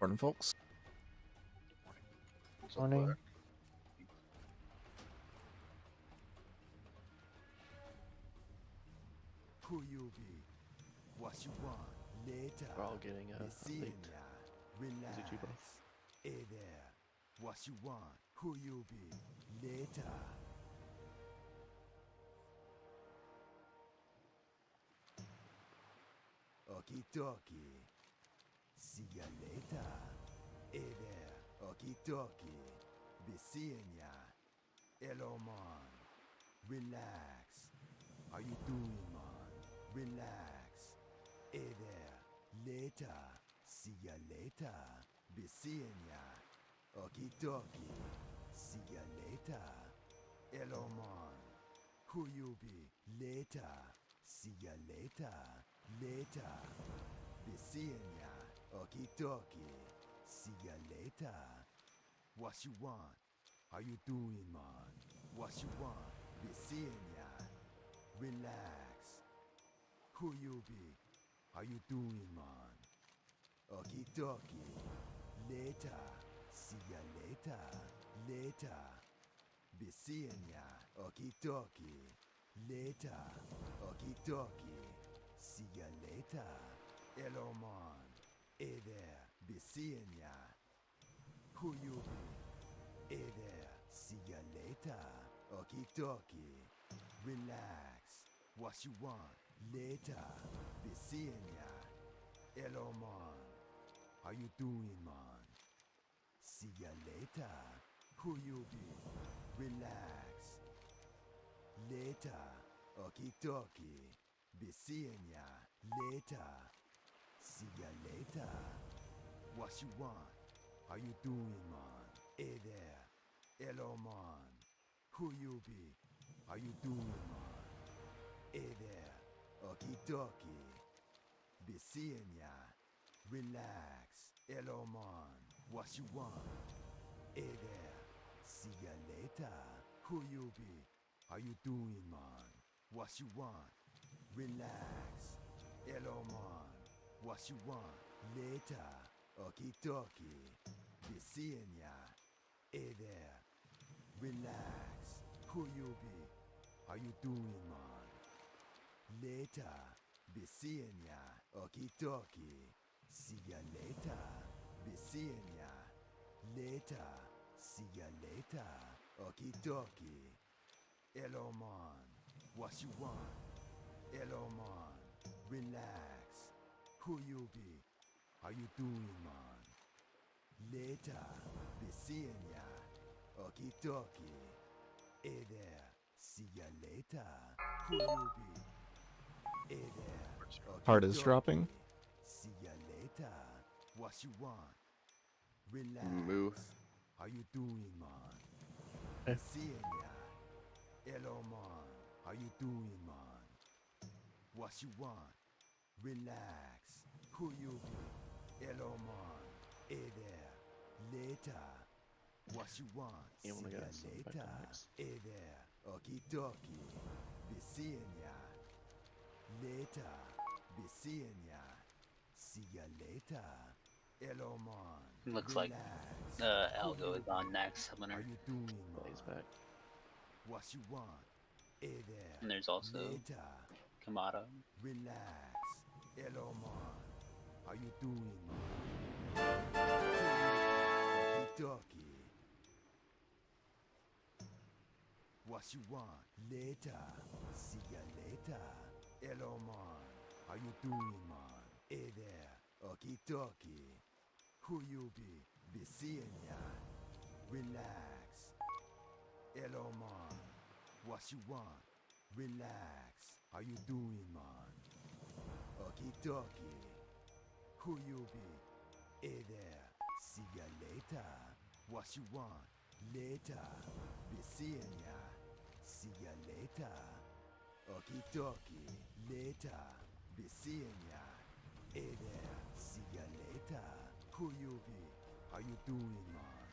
Morning, folks. What's up, Morning. Black? Who you be? What you want later? We're all getting Be late. seeing ya. Relax. Is it you both? Hey there. What you want? Who you be? Later. Okie dokie. See ya later. Hey there. Okie dokie. Be seeing ya. Hello, man. Relax. How you doing, man? Relax. Hey there. Later. See ya later. Be seeing ya. Okie dokie. See ya later. Hello, man. Who you be? Later. See ya later. Later. Be seeing ya. Okie dokie. See ya later. What you want? How you doing, man? What you want? Be seeing ya. Relax. Who you be? How you doing, man? Okie dokie. Later. See ya later. Later. Be seeing ya. Okie dokie. Later. Okie dokie. See ya later. Hello, man. Hey there. Be seeing ya. Who you be? Hey there. See ya later. Okie dokie. Relax. What you want? Later. Be seeing ya. Hello, man. How you doing, man? See ya later. Who you be? Relax. Later. Okie dokie. Be seeing ya. Later. See ya later. What you want? How you doing, man? Hey there. Hello, man. Who you be? How you doing, man? Hey there. Okie dokie. Be seeing ya. Relax. Hello, man. What you want? Hey there. See ya later. Who you be? How you doing, man? What you want? Relax. Hello, man. What you want? Later. Okie dokie. Be seeing ya. Hey there. Relax. Who you be? How you doing, man? Later. Be seeing ya. Okie dokie. See ya later. Be seeing ya. Later. See ya later. Okie dokie. Hello, man. What you want? Hello, man. Relax. Who you be? How you doing, man? Later. Be seeing ya. Okie dokie. Hey there. See ya later. Who you be? Hey there. Heart is dropping. See ya later. What you want? Relax. Moo. How you doing, man? Eh. Seeing ya. Hello, man. How you doing, man? What you want? Relax. Who you be? Hello, man. Hey there. Later. What you want? You wanna See get ya us some PUG later. NAXX? Hey there. Okie dokie. Be seeing ya. Later. Be seeing ya. See ya later. Hello, man. Looks like Relax. Who Algo you is on be? next How summoner. you doing, Yeah, he's man? back. What you want? Hey there. And there's also Later. Kamado. Relax. Hello, man. How you doing, man? Okie dokie. What you want? Later. See ya later. Hello, man. How you doing, man? Hey there. Okie dokie. Who you be? Be seeing ya. Relax. Hello, man. What you want? Relax. How you doing, man? Okie dokie. Who you be? Hey there. See ya later. What you want? Later. Be seeing ya. See ya later. Okie dokie. Later. Be seeing ya. Hey there. See ya later. Who you be? How you doing, man?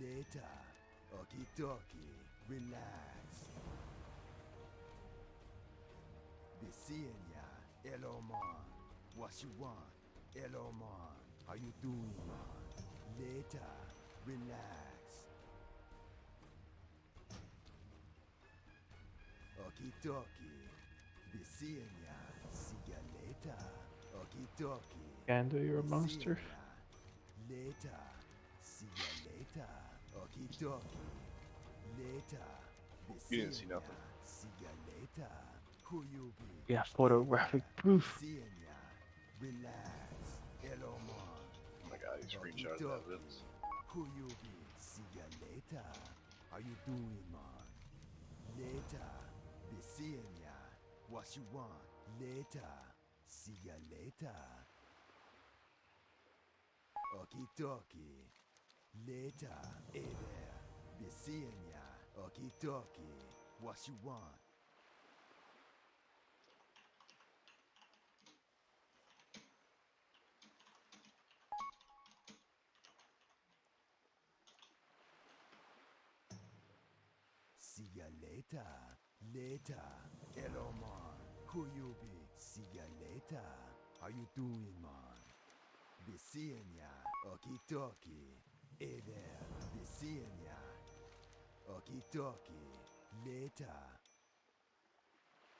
Later. Okie dokie. Relax. Be seeing ya. Hello, man. What you want? Hello, man. How you doing, man? Later. Relax. Okie dokie. Be seeing ya. See ya later. Okie dokie. Gando, you're a Be monster. seeing ya. Later. See ya later. Okie dokie. Later. Be You didn't see seeing nothing. ya. See ya later. Who you be? Yeah, photographic proof. Seeing ya. Relax. Hello, man. Oh my god, he screenshotted the evidence. Who you be? See ya later. How you doing, man? Later. Be seeing ya. What you want? Later. See ya later. Okie dokie. Later. Hey there. Be seeing ya. Okie dokie. What you want? See ya later. Later. Hello, man. Who you be? See ya later. How you doing, man? Be seeing ya. Okie dokie. Hey there. Be seeing ya. Okie dokie. Later.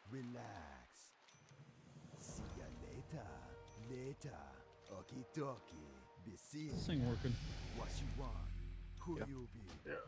Relax. See ya later. Later. Okie dokie. Be seeing This thing ya. working. What you want? Who Yeah. you be? Yeah.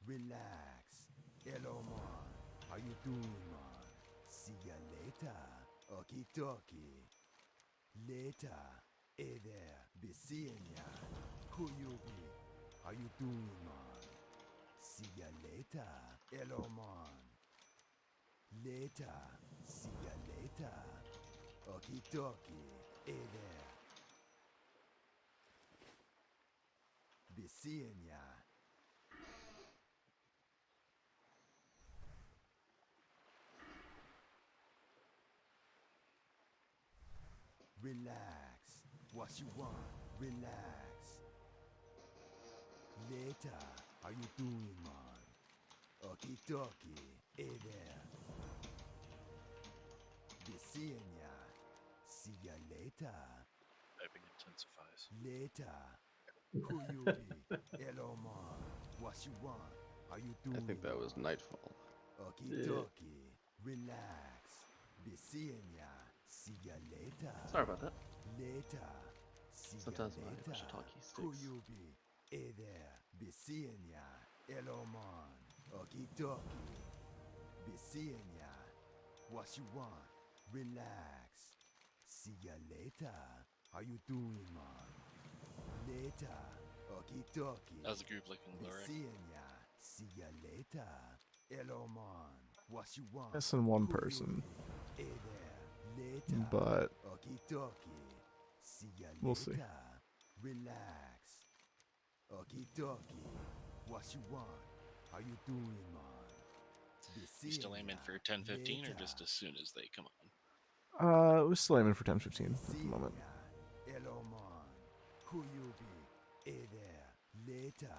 Relax. Hello, man. How you doing, man? See ya later. Okie dokie. Later. Hey there. Be seeing ya. Who you be? How you doing, man? See ya later. Hello, man. Later. See ya later. Okie dokie. Hey there. Be seeing ya. Relax. What you want? Relax. Later. How you doing, man? Okie dokie. Hey there. Be seeing ya. See ya later. Typing intensifies. Later. Who you be? Hello, man. What you want? How you doing? I think that was man? Nightfall. Okie Yeah. dokie. Relax. Be seeing ya. See ya later. Sorry about that. Later. See Sometimes ya my later. push-talkie Who sticks. you be? Hey there. Be seeing ya. Hello, man. Okie dokie. Be seeing ya. What you want? Relax. See ya later. How you doing, man? Later. Okie dokie. How's the group looking, Be Glory? seeing ya. See ya later. Hello, man. What you want? Less than one Who you person, be? Hey there. Later. but Okie dokie. See ya later. we'll see. Relax. Okie dokie. What you want? How you doing, man? Be You still seeing aiming ya for 10:15 or later. just as soon as they come on? We're still aiming for 10:15 at the Seeing moment. ya. Hello, man. Who you be? Hey there. Later.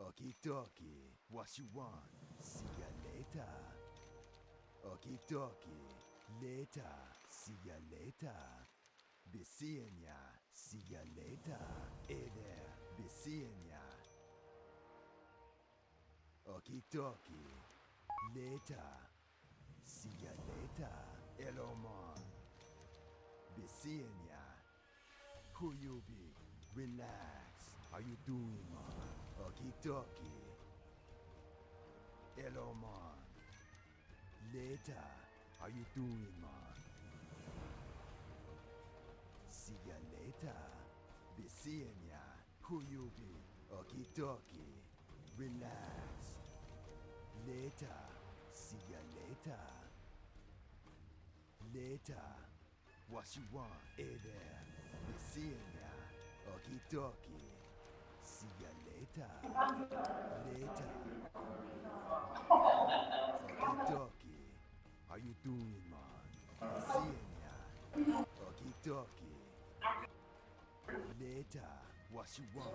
Okie dokie. What you want? See ya later. Okie dokie. Later. See ya later. Be seeing ya. See ya later. Hey there. Be seeing ya. Okie dokie. Later. See ya later. Hello, man. Be seeing ya. Who you be? Relax. How you doing, man? Okie dokie. Hello, man. Later. How you doing, man? See ya later. Be seeing ya. Who you be? Okie dokie. Relax. Later. See ya later. Later. What you want? Hey there. Be seeing ya. Okie dokie. See ya later. Later. Okie dokie. How you doing, man? Be seeing ya. Okie dokie. later. What you want?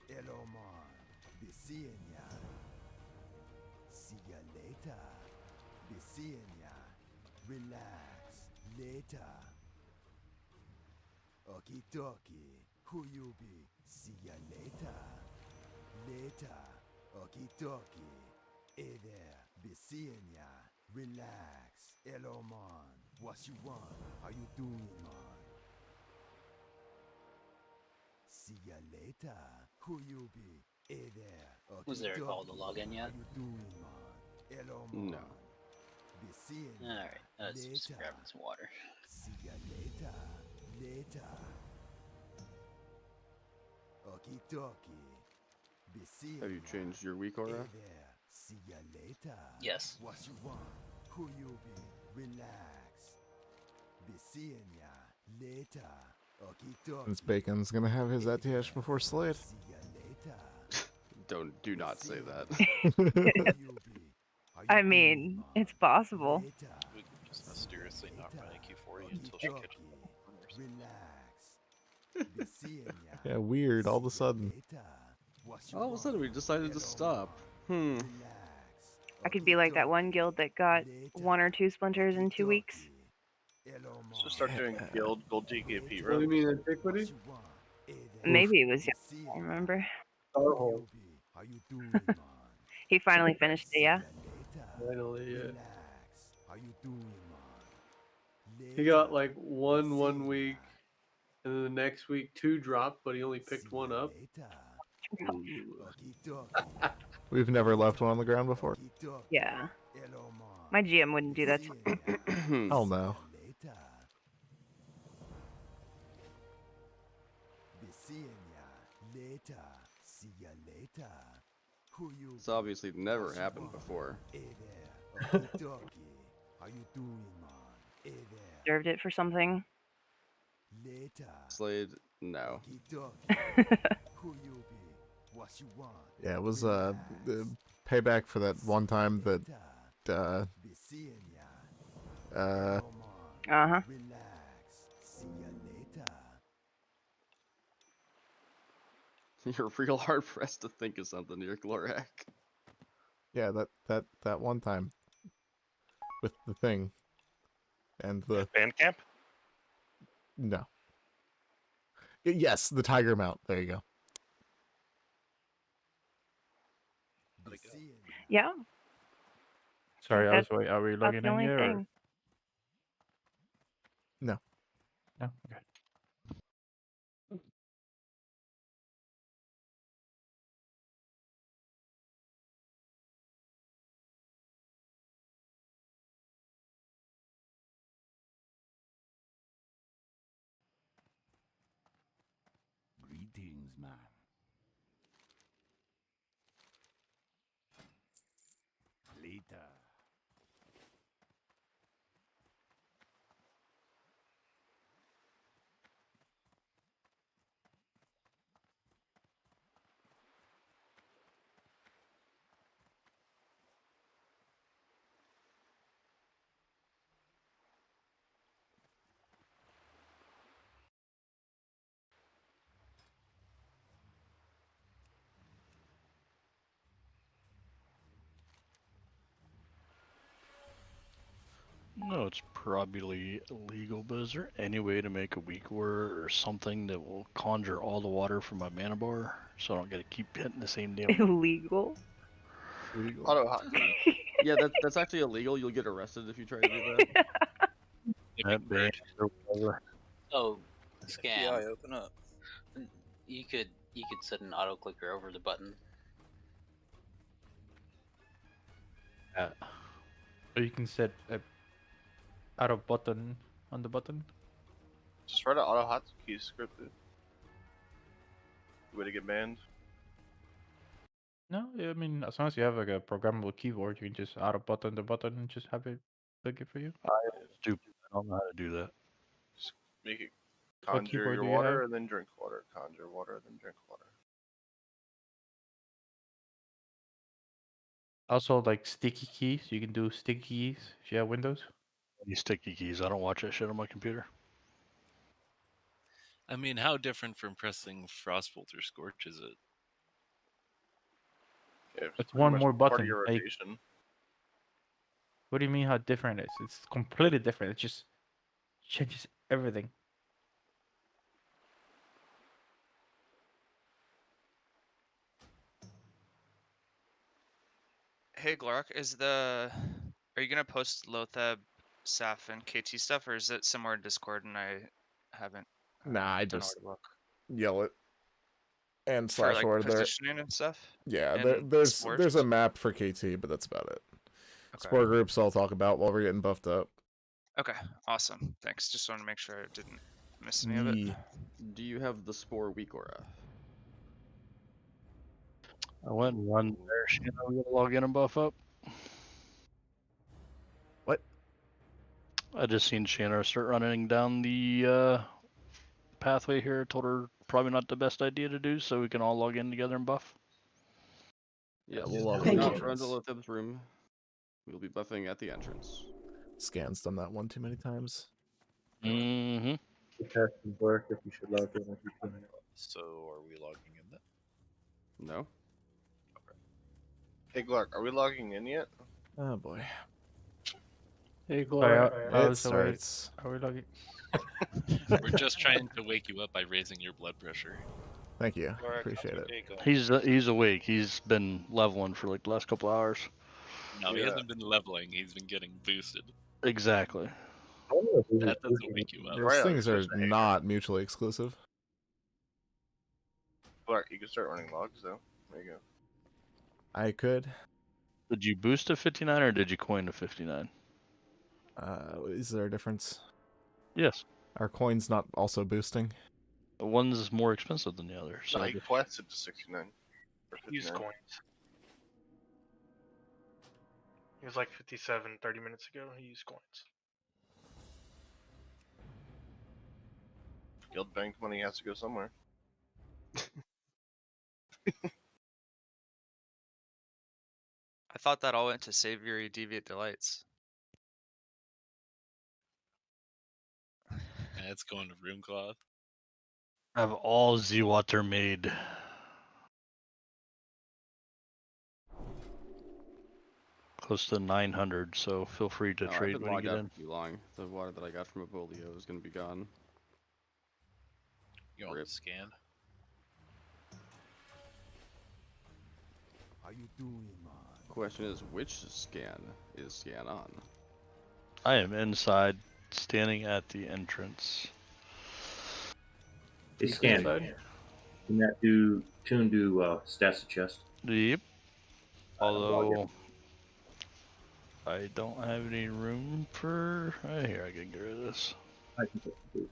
Hello, man. Be seeing ya. See ya later. Be seeing ya. Relax. Later. Okie dokie. Who you be? See ya later. Later. Okie dokie. Hey there. Be seeing ya. Relax. Hello, man. What you want? How you doing, man? See ya later. Who you be? Hey there. Okie Was there a call to dokie. log in yet? How you doing, man? Hello, man. No. Be seeing ya. Alright, let's just later. grab some water. See ya later. Later. Okie dokie. Be seeing Have you ya. changed your week Hey aura? there. See ya later. Yes. What you want? Who you be? Relax. Be seeing ya later. Okie dokie. Since Bacon's gonna have his ATH before Slade. See ya later. Do not say that. Who you be? How you I doing, mean, man? it's possible. Later. We can just mysteriously not run a Q40 Okie until she dokie. catches up on her. Relax. Be seeing ya. Yeah, weird. All of a See ya sudden. later. What you All of a sudden, we want? decided to Hello, stop. man. Hmm. Relax. I could be like that one guild that got Later. 1 or 2 splinters in 2 weeks. Hello, So man. start doing guild gold GKP What do you runs. mean antiquity? Maybe it was I remember. Oh, How you doing, man? He finally finished it, yeah. finally, yeah. Relax. How you doing, man? He got like one week, and then the next week 2 dropped, but he only picked 1 up. Ooh. We've never left one on the ground before. Yeah. My GM wouldn't do that. Hell no. Be seeing ya later. See ya later. Who you? It's obviously never happened before. Hey there, okie-dokie. How you doing, man? Hey there. Served it for something. Later. Slade, no. Okie-dokie. Who you be? What you want? Yeah, it was the payback for that one time that Be seeing ya. uh Hello, man. Uh-huh. Relax. See ya later. You're real hard pressed to think of something here, Glorak. yeah, that one time with the thing and the Bandcamp? no. Yes, the tiger mount. There you go. Be seeing ya. Yeah. Sorry, That's- wait, are we That's logging the in only here? thing. No? Okay. Greetings, man. Later. No, it's probably illegal, but is there any way to make a weak word or something that will conjure all the water from my mana bar so I don't gotta keep hitting the same damn Illegal. legal? Auto hotkey. Yeah, that's actually illegal. You'll get arrested if you try to do that. That bad or whatever. Oh, scam. FBI, open up. You could set an auto clicker over the button. Yeah. Or you can set a arrow button on the button. Just write an auto hotkey script. Way to get banned. No, I mean, as long as you have like a programmable keyboard, you can just auto button the button and just have it click it for you. Stupid. I don't know how to do that. Just make it What conjure keyboard your do you water have? and then drink water. Conjure water, then drink water. Also, like sticky keys, you can do sticky keys if you have Windows. These sticky keys. I don't watch that shit on my computer. I mean, how different from pressing Frostbolt or Scorch is it? Yeah, It's pretty one much more part button. of your Like, rotation. what do you mean how different it is? It's completely different. It just changes everything. Hey Glark, are you gonna post Lothab, Saf, and KT stuff, or is it somewhere in Discord and I haven't Nah, I done a just look yell it and for slash like order there. positioning and stuff? Yeah, And there's a sports? map for KT, but that's about it. Okay. Sport groups I'll talk about while we're getting buffed up. Okay, awesome. Thanks. Just wanted to make sure I didn't miss any of it. Yee. Do you have the Spore weak aura? I went and run there. Shanna, we gotta log in and buff up. What? I just seen Shanna start running down the pathway here. Told her probably not the best idea to do, so we can all log in together and buff. Yes. we'll log Do in not the run to entrance. Lothab's room. We'll be buffing at the entrance. Scan's done that one too many times. Mm-hmm. The test would work if you should log in every 2 minutes. So are we logging in then? No. Hey Glark, are we logging in yet? Oh boy. Hey, Sorry, Glark. I It was awake. starts. Are we logging? We're just trying to wake you up by raising your blood pressure. Thank you. Appreciate it. He's awake. He's been leveling for like the last couple hours. No, he Yeah. hasn't been leveling. He's been getting boosted. Exactly. I don't know if we That were doesn't wake you up. Those Right, things are just a hater. not mutually exclusive. Glark, you can start running logs though. There you go. I could. Did you boost to 59 or did you coin to 59? Is there a difference? Yes. Are coins not also boosting? One's more expensive than the other. So No, he quested to 69. Or Use 59. coins. He was like 57 30 minutes ago. He used coins. Guild bank money has to go somewhere. I thought that all went to Savory Deviate Delights. And it's going to room cloth. have all Z-Water made. Close to 900, so feel free to No, I've trade been when you logged get out in. for too long. The water that I got from Abolio is going to be gone. You want Rip. to scan? How you doing, man? Question is, which scan is scan on? I am inside, standing at the entrance. They scan. Can that do tune do stats to chest? Yep. Although I don't have any room for. Here, I can get rid of this. I think that's good.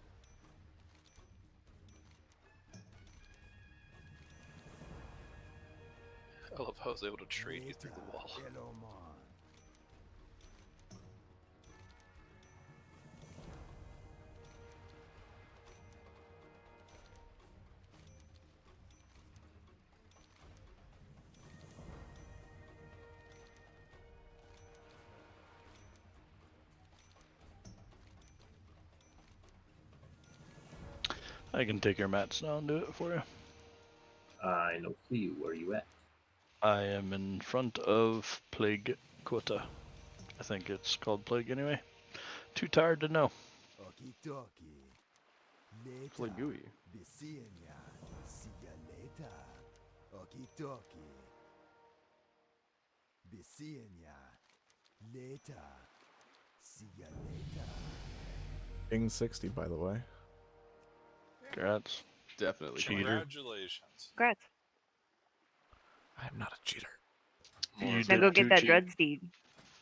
I love how I was able to trade you through the wall. Hello, man. I can take your mats now and do it for you. I don't see you. Where are you at? I am in front of Plague Quota. I think it's called Plague anyway. Too tired to know. Okie-dokie. It's like gooey. Be seeing ya. See ya later. Okie-dokie. Be seeing ya. Later. See ya later. King 60, by the way. Congrats. Definitely. Cheater. Congratulations. Congrats. I'm not a cheater. More You of Now did go that. get too that cheap. dread steed.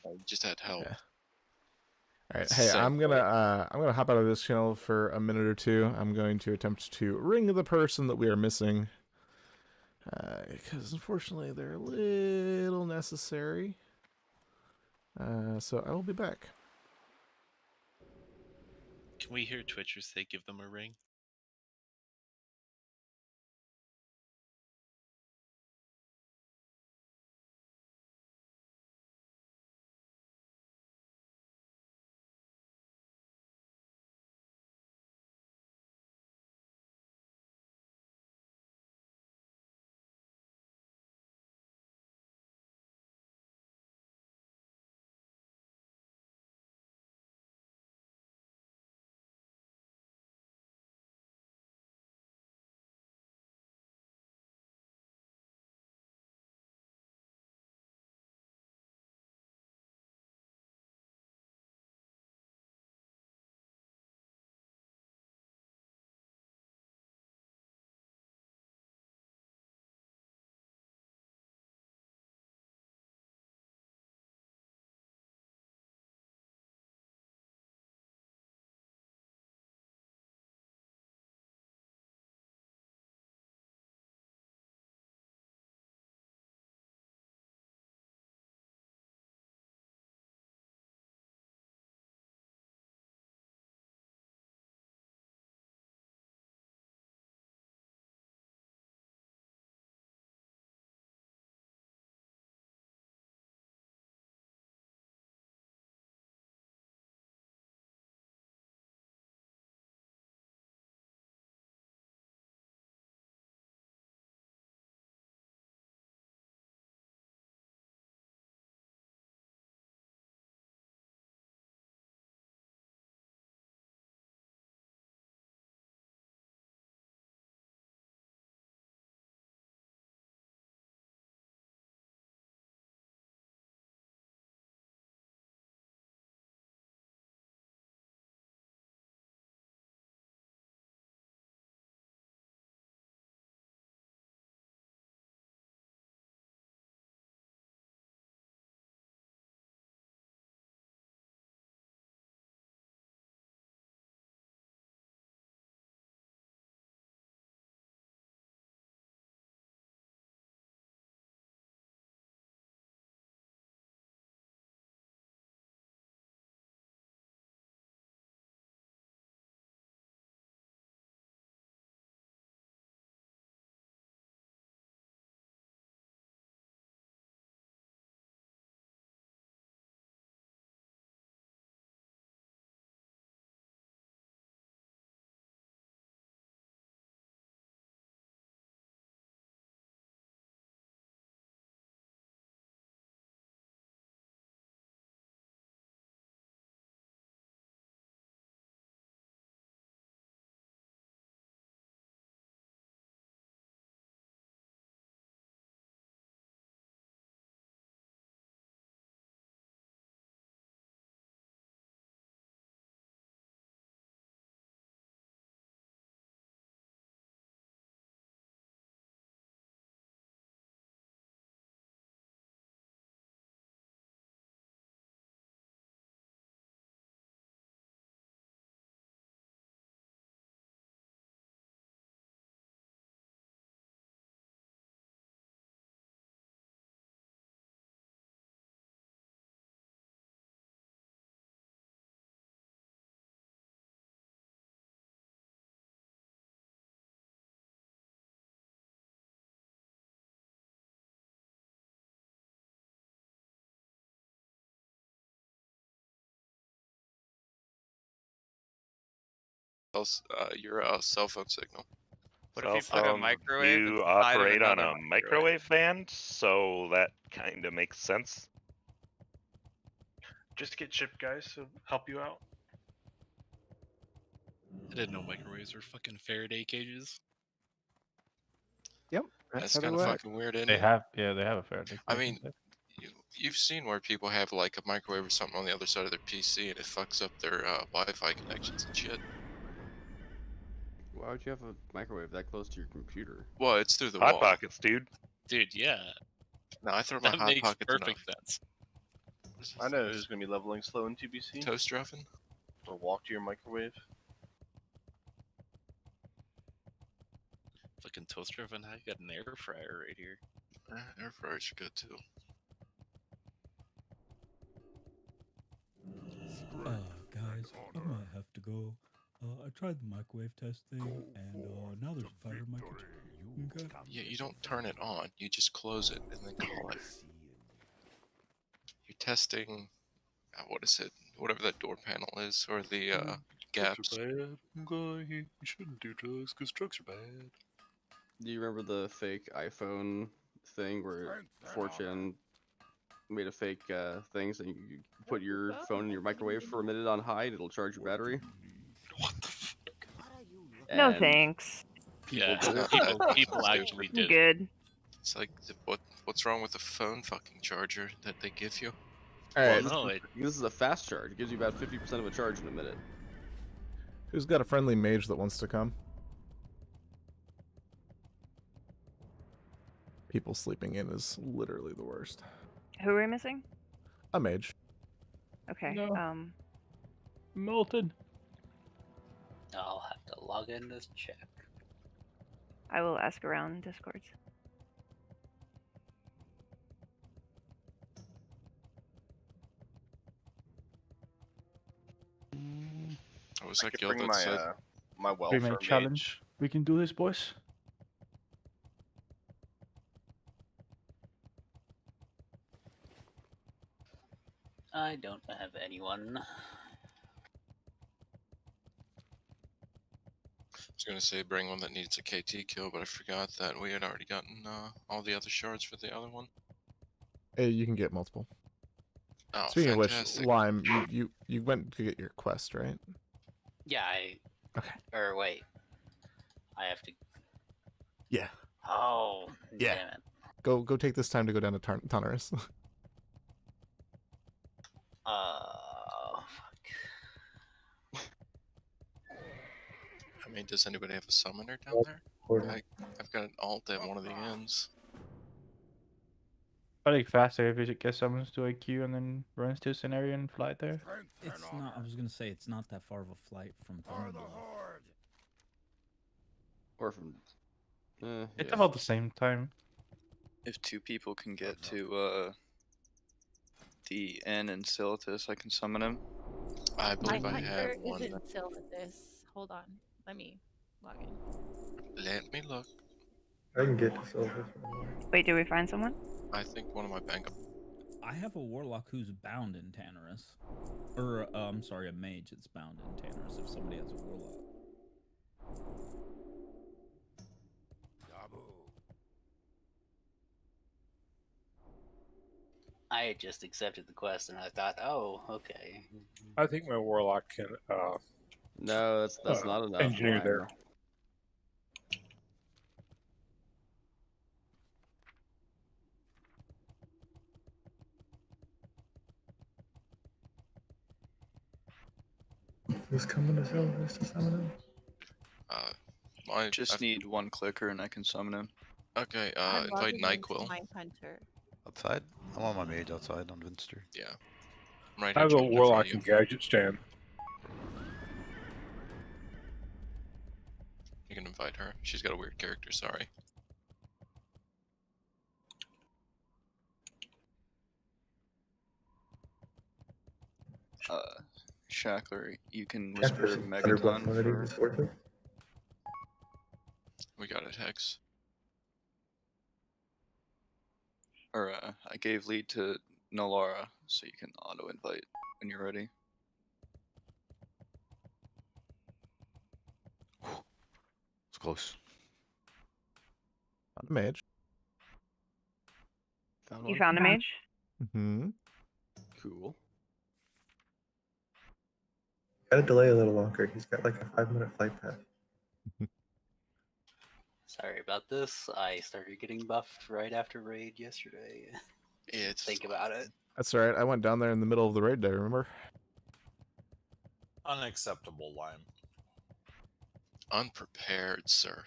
I just had help. Yeah. All right. Hey, I'm gonna hop out of this channel for a minute or two. I'm going to attempt to ring the person that we are missing, because unfortunately they're a little necessary. So I will be back. Can we hear Twitchers say give them a ring? your cell phone signal. What if you put a microwave You inside of operate on another a microwave band, so that kind of makes sense. Just get chipped, guys, to help you out. I didn't know microwaves were fucking Faraday cages. Yep, That's how they kind of work. fucking weird, isn't They it? have, yeah, they have a Faraday I cage mean, inside. you've seen where people have like a microwave or something on the other side of their PC and it fucks up their Wi-Fi connections and shit. Why would you have a microwave that close to your computer? Well, it's through the Hot wall. Pockets, dude. Dude, yeah. No, I throw my That Hot makes Pockets perfect enough. sense. I know who's gonna be leveling slow in TBC. Toaster oven? Or walk to your microwave. Fucking toaster oven. I got an air fryer right here. Air fryers are good too. Guys, I might have to go. I tried the microwave test thing, and now there's a fire in my kitchen. Okay. Yeah, you don't turn it on. You just close it and then call it. You're testing. What is it? Whatever that door panel is, or the gaps. Drugs are bad. You shouldn't do drugs because drugs are bad. Do you remember the fake iPhone thing where 4chan made a fake thing so you put your phone in your microwave for a minute on high and it'll charge your battery? No And thanks. Yeah, did it. people actually I'm did. good. It's like what's wrong with the phone fucking charger that they give you? Alright. This is a fast charge. It gives you about 50% of a charge in a minute. Who's got a friendly mage that wants to come? People sleeping in is literally the worst. Who are we missing? A mage. Okay. No. Molten. I'll have to log in to check. I will ask around Discord. What was that could guild bring that my said? my welfare Remake challenge. We can do this, boys. I don't have anyone. I was gonna say bring one that needs a KT kill, but I forgot that we had already gotten all the other shards for the other one. Hey, you can get multiple. Oh, Speaking fantastic. of which, Lime, you went to get your quest, right? Yeah, I. Okay. Or wait. I have to. Yeah. Oh, Yeah. damn it. Go take this time to go down to Tonerus. I mean, does anybody have a summoner down there? I've got an alt at one of the ends. I think faster if you get summons to a queue and then runs to a scenario and fly there. It's not. I was gonna say it's not that far of a flight from Thornblow. Or from. It's Yeah. about the same time. If two people can get to the inn in Silitus, I can summon him. I My believe I have hunter one. isn't still at this. Hold on. Let me log in. Let me look. I can get to Silver. Wait, did we find someone? I think one of my backup. I have a warlock who's bound in Tannerus. Or, I'm sorry, a mage that's bound in Tannerus if somebody has a warlock. I had just accepted the quest and I thought, oh, okay. I think my warlock can. No, that's not enough. Engineer Ryan. there. Who's coming to Silver to summon him? I Just need one clicker and I can summon him. Okay, I'm invite logging into NyQuil. my hunter. Outside? I'm on my mage outside on Vinster. Yeah. I'm right I here, have a Jim, in front of warlock you. and gadget stand. You can invite her. She's got a weird character, sorry. Shackler, you can whisper Shackler's 100 Megaton already, for... it's worth it. We got it, Hex. Or, I gave lead to Nolara, so you can auto-invite when you're ready. close. Found a mage. Found You one. found a mage? Mm-hmm. Cool. Gotta delay a little longer. He's got like a 5-minute flight path. Sorry about this. I started getting buffed right after raid yesterday. Yeah, it's Think about it. That's all right. I went down there in the middle of the raid day, remember? Unacceptable, Lime. unprepared, sir.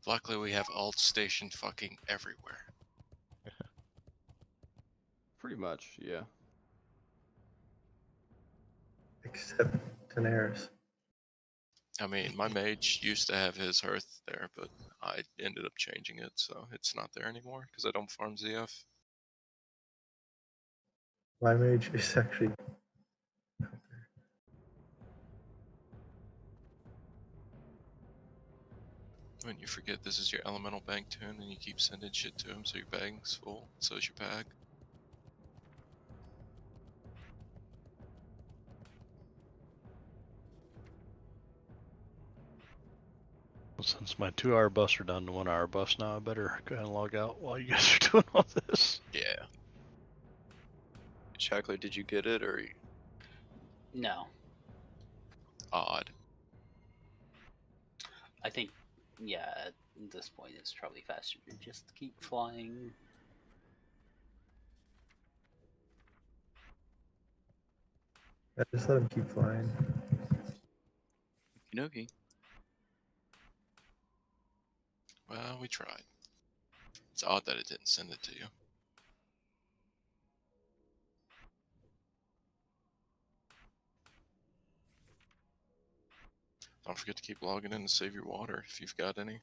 Luckily, we have alt stationed fucking everywhere. Pretty much, yeah. Except Daenerys. I mean, my mage used to have his hearth there, but I ended up changing it, so it's not there anymore because I don't farm ZF. My mage is actually When you forget this is your elemental bank tune and you keep sending shit to him so your bag's full, so is your bag. Well, since my 2-hour buffs are down to 1-hour buffs now, I better go ahead and log out while you guys are doing all this. Yeah. Shackler, did you get it or? No. Odd. I think, yeah, at this point it's probably faster to just keep flying. Yeah, just let him keep flying. Inoki. Well, we tried. It's odd that it didn't send it to you. Don't forget to keep logging in to save your water if you've got any.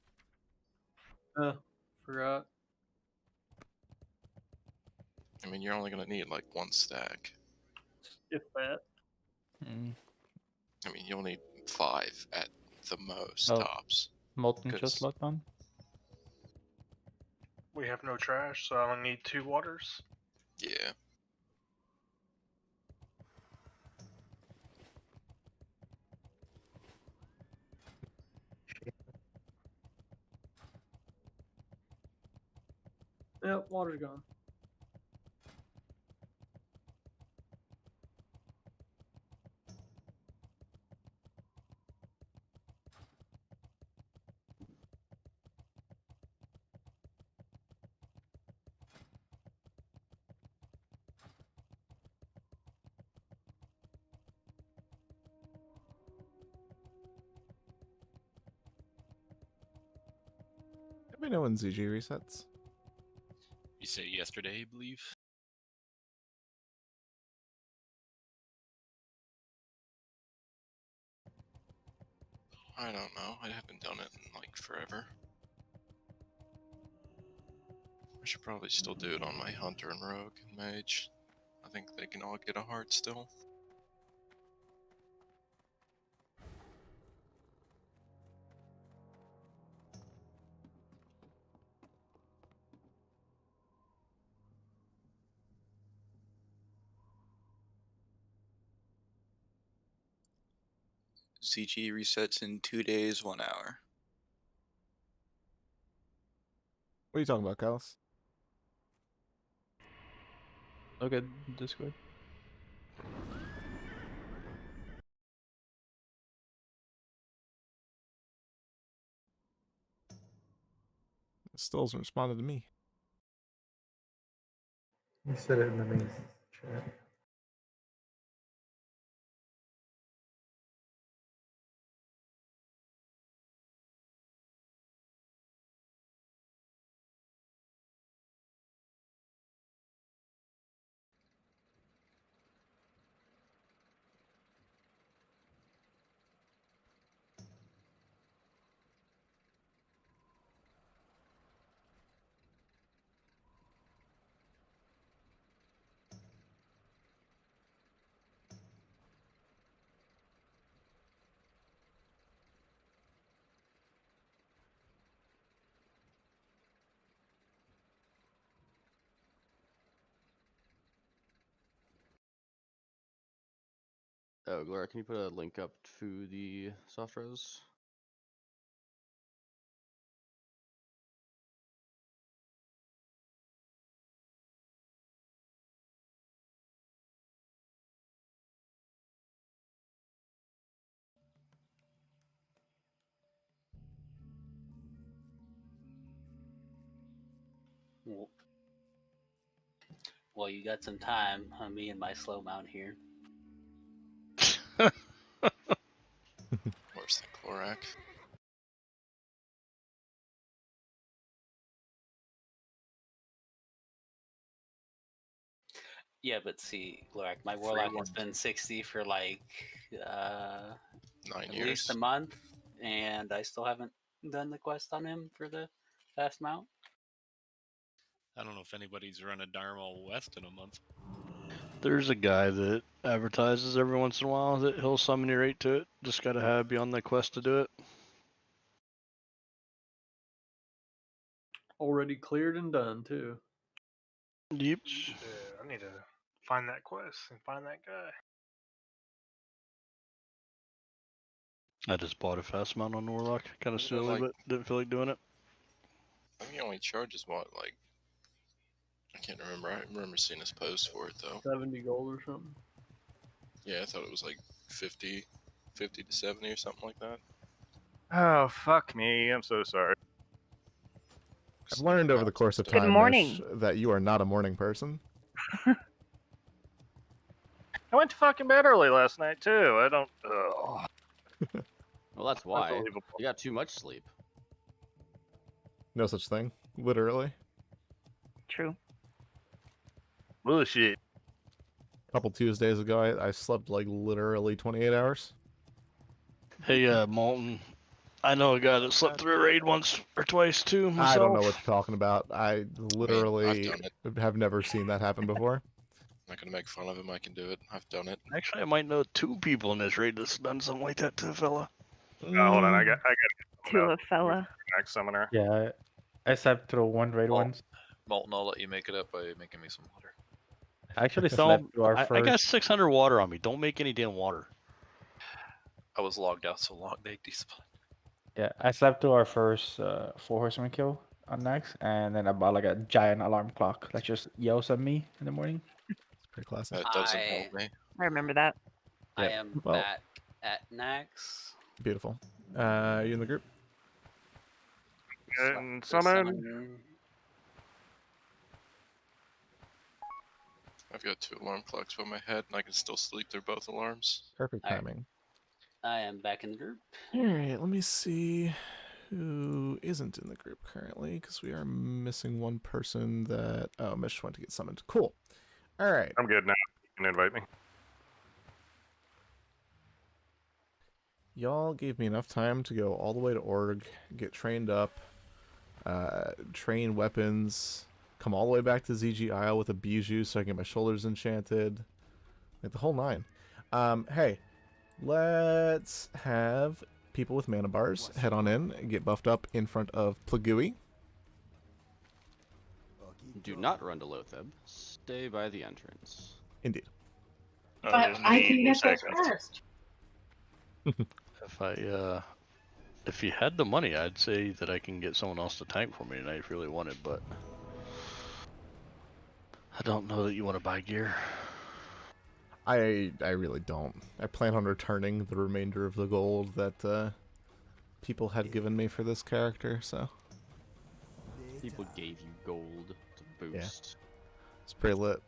Forgot. I mean, you're only going to need like 1 stack. If that. I mean, you'll need 5 at the most, Oh, tops. Molten just logged on. We have no trash, so I only need 2 waters. Yeah. Yep, water's gone. Let me know when ZG resets. You say yesterday, I believe. I don't know. I haven't done it in like forever. I should probably still do it on my hunter and rogue and mage. I think they can all get a heart still. ZG resets in 2 days, 1 hour. What are you talking about, Callus? Look at Discord. Still hasn't responded to me. He said it in the main chat. Oh, Gloria, can you put a link up to the soft res? Well, you got some time on me and my slow mount here. Worse than Clorak. Yeah, but see, Glorak, my warlock has been 60 for like 9 at years. least a month, and I still haven't done the quest on him for the fast mount. I don't know if anybody's run a Dharma West in a month. There's a guy that advertises every once in a while that he'll summon your 8 to it. Just gotta be on the quest to do it. Already cleared and done too. Yep. Shit, I need to find that quest and find that guy. I just bought a fast mount on Warlock. Kind of Yeah, silly, like- but didn't feel like doing it. I think he only charges what, like, I can't remember. I remember seeing his post for it though. 70 gold or something. Yeah, I thought it was like 50 to 70 or something like that. Oh, fuck me. I'm so sorry. I've learned over the course of time, morning. Mish, that you are not a morning person. I went to fucking bed early last night, too. I don't... Well, that's why. Unbelievable. You got too much sleep. No such thing, literally. True. Bullshit. A couple Tuesdays ago, I slept like literally 28 hours. Hey, Molten. I know a guy that slept through a raid once or twice too. Myself. I don't know what you're talking about. I literally have never seen that happen before. I'm not gonna make fun of him. I can do it. I've done it. Actually, I might know 2 people in this raid that's done something like that to a fella. Oh, hold on. I got To a fella. next summoner. Yeah, I slept through one raid once. Molten, I'll let you make it up by making me some water. I actually Don't, slept through our I first. got 600 water on me. Don't make any damn water. I was logged out so long they despawned. Yeah, I slept through our first 4 horseman kill on NAXX, and then I bought like a giant alarm clock that just yells at me in the morning. It's pretty classic. That doesn't help me. I remember that. I Yep. am Well- back at NAXX. Beautiful. You in the group? And summon. I've got 2 alarm clocks by my head, and I can still sleep through both alarms. Perfect All right. timing. I am back in the group. All right, let me see who isn't in the group currently, because we are missing one person that... Oh, Mish went to get summoned. Cool. All right. I'm good now. You can invite me. Y'all gave me enough time to go all the way to org, get trained up, train weapons, come all the way back to ZG Isle with a bijou so I can get my shoulders enchanted. Like the whole 9. Hey, let's have people with mana bars head on in and get buffed up in front of Plagui. Do not run to Lotheb. Stay by the entrance. Indeed. Oh, But just I need can get there seconds. first. If you had the money, I'd say that I can get someone else to tank for me tonight if you really wanted, but I don't know that you want to buy gear. I really don't. I plan on returning the remainder of the gold that people had given me for this character, so... People gave you gold to boost. It's pretty lit.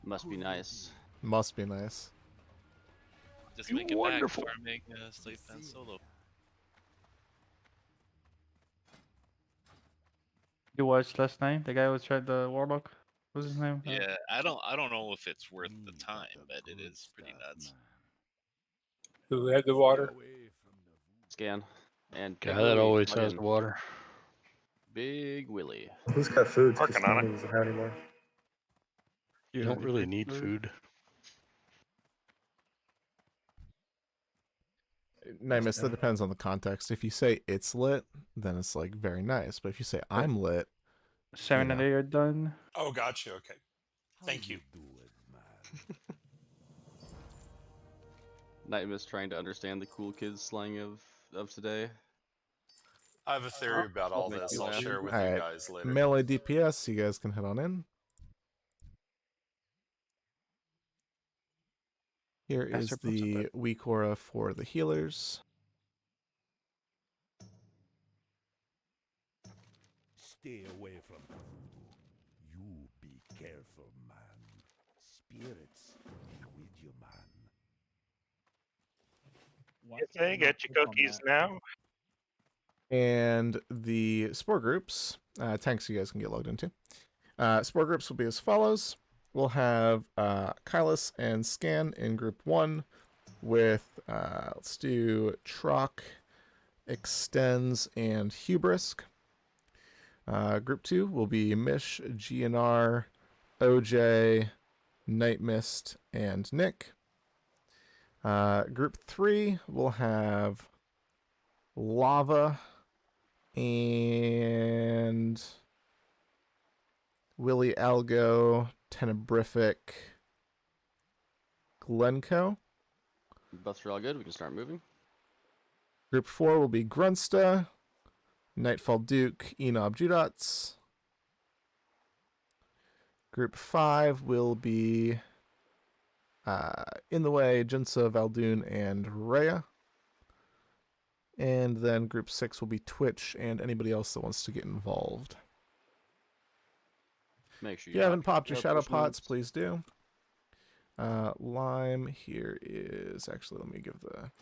Must be nice. Must be nice. Just make it Wonderful. back before I make Slave Ben solo. You watched last night? The guy was tried the warlock. What's his name? Yeah, I don't know if it's worth the time, but it is pretty nuts. Who had the water? Scan. And Guy Big that Willie, always plug has in. water. Big Willie. Who's got food? 'Cause Working on it. nobody doesn't have anymore. You don't really need food. Nimus, that depends on the context. If you say it's lit, then it's like very nice. But if you say I'm lit, 7 and 8 are done. Oh, gotcha. Okay. Thank you. Nightmare trying to understand the cool kids slang of today. I have a theory about all make this. you I'll happy. share with all you right, guys later. melee DPS, you guys can head on in. Here is the weak aura for the healers. Stay away from Cthulhu. You be careful, man. Spirits be with you, man. Okay, get your cookies now. And the spore groups, tanks you guys can get logged into. Spore groups will be as follows. We'll have Kylus and Scan in group 1 with, let's do Troc, Extends, and Hubris. Group 2 will be Mish, GNR, OJ, Night Mist, and Nick. Group 3 will have Lava and Willie Algo, Tenebrific, Glencoe. Buffs are all good. We can start moving. Group 4 will be Grunsta, Nightfall Duke, Enob Judots. Group 5 will be In the Way, Jinsa, Valdoon, and Rhea. And then group 6 will be Twitch and anybody else that wants to get involved. Make sure If you haven't popped your shadow shadow push pots, moves. please do. Lime here is actually, let me give the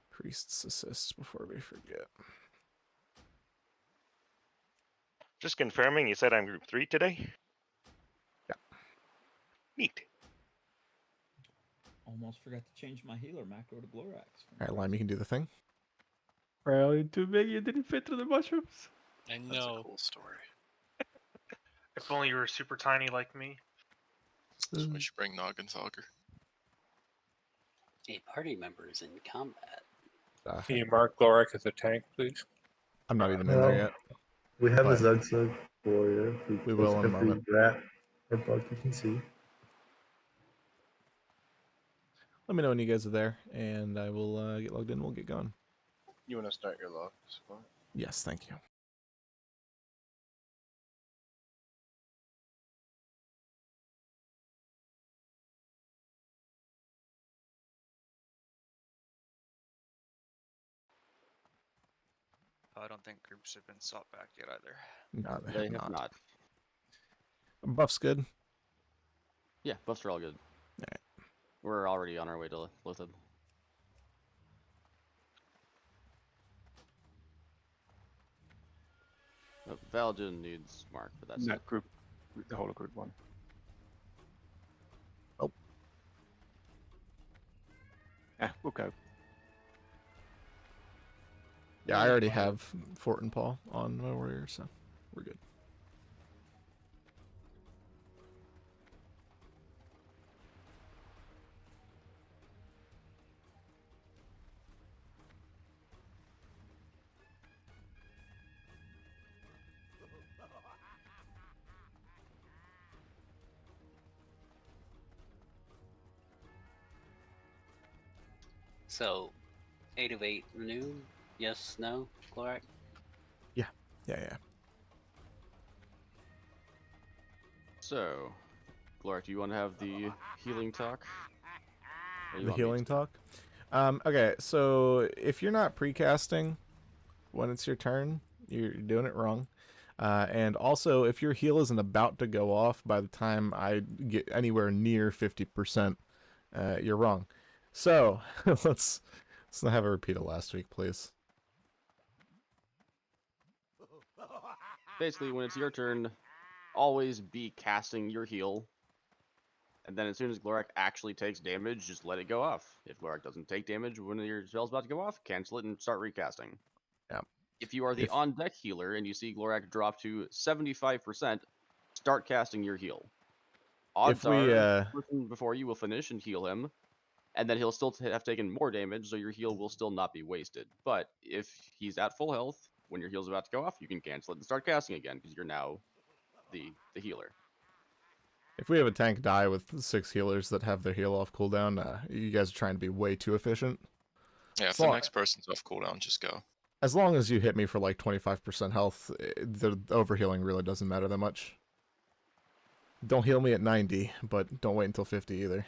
priest's assist before we forget. Just confirming, you said I'm group 3 today? Yeah. Neat. Almost forgot to change my healer macro to Glorax. Alright, Lime, you can do the thing. Bro, you're too big. You didn't fit through the mushrooms. I That's know. a cool story. If only you were super tiny like me. So we should bring Noggenfogger. A party member is in combat. Can you mark Glorak as a tank, please? I'm not even in there Well, yet. we have a but Zugzug warrior. we will in a moment. Rat or bug you can see. Let me know when you guys are there, and I will get logged in. We'll get going. You want to start your log spot? Yes, thank you. I don't think groups have been sought back yet either. No, They have not. Buff's good. Yeah, buffs are all good. Alright. We're already on our way to Lothab. Oh, Valden needs Mark, but that's it. Group, the whole of group 1. Oh. Yeah, we'll go. Yeah, I already have Fort and Paul on my warrior, so we're good. So, 8 of 8 renew? Yes, no, Glorak? Yeah. So, Glorak, do you want to have the healing talk? Or you The want me healing to? talk? Okay, so if you're not precasting when it's your turn, you're doing it wrong. And also, if your heal isn't about to go off by the time I get anywhere near 50%, you're wrong. So, let's not have a repeat of last week, please. Basically, when it's your turn, always be casting your heal. And then as soon as Glorak actually takes damage, just let it go off. If Glorak doesn't take damage when your spell's about to go off, cancel it and start recasting. Yeah. If you are the on-deck healer and you see Glorak drop to 75%, start casting your heal. Odds are the person before you will finish and heal him, and then he'll still have taken more damage, so your heal will still not be wasted. But if he's at full health, when your heal's about to go off, you can cancel it and start casting again, because you're now the healer. If we have a tank die with 6 healers that have their heal off cooldown, you guys are trying to be way too efficient. Yeah, if the next person's off cooldown, just go. As long as you hit me for like 25% health, the overhealing really doesn't matter that much. Don't heal me at 90, but don't wait until 50 either.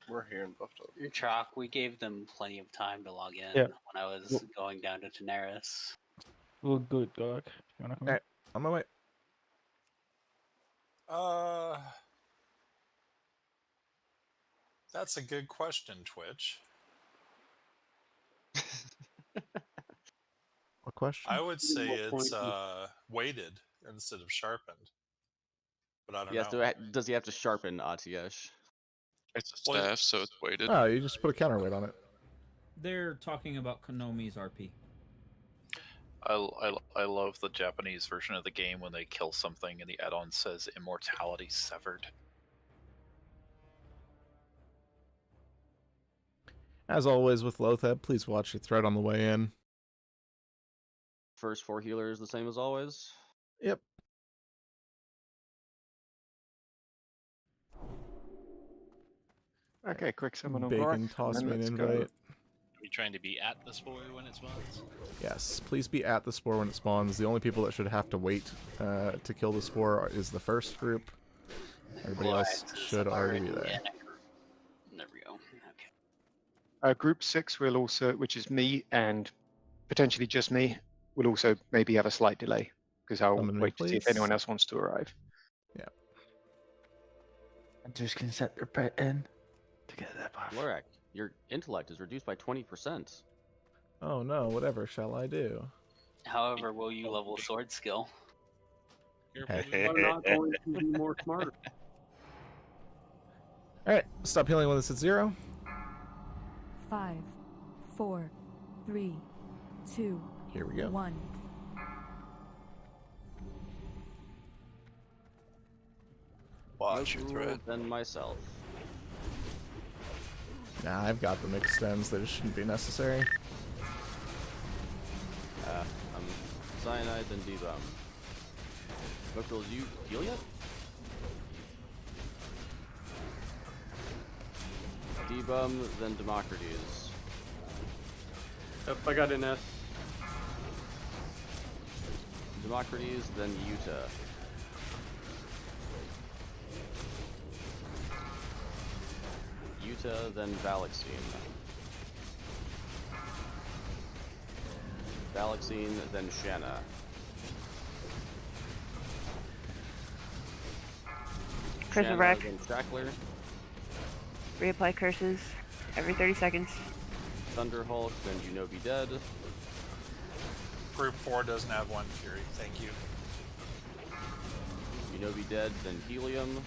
We're here in Buffalo. Troc, we gave them plenty of time to log in Yeah. when I was going down to Daenerys. We'll do it, Glorak. wanna come? Alright, on my way. That's a good question, Twitch. What question? I would say it's weighted instead of sharpened, but I don't know. Does he have to sharpen Atiyesh? It's a staff, so it's weighted. Oh, you just put a counterweight on it. They're talking about Konomi's RP. I love the Japanese version of the game when they kill something and the add-on says immortality severed. As always with Lotheb, please watch your thread on the way in. First 4 healers the same as always. Yep. Okay, quick summon on Bacon, Glorak, toss and me then an let's go. invite. Are we trying to be at the spore when it spawns? Yes, please be at the spore when it spawns. The only people that should have to wait to kill the spore is the first group. Everybody else should already be there. There we go. Okay. Group 6 will also, which is me and potentially just me, will also maybe have a slight delay because I'll wait to see if anyone else wants to arrive. Yeah. Hunters can set their pet in to get that buff. Lorak, your intellect is reduced by 20%. Oh no, whatever shall I do? However, will you level sword skill? I'm not going to be more smarter. Alright, stop healing when it's at 0. 5, 4, 3, 2, Here we go. 1. Watch your thread. Then myself. Nah, I've got them extends, they just shouldn't be necessary. Cyanide, then debum. Vocals, you heal yet? Debum, then Democrates. Yep, I got an S. Democrates, then Utah. Utah, then Valaxine. Valaxine, then Shanna. Curse of Shanna, Wreck. then Shackler. Reapply curses every 30 seconds. Thunderhulk, then You Know Be Dead. Group 4 doesn't have one Fury. Thank you. You Know Be Dead, then Helium.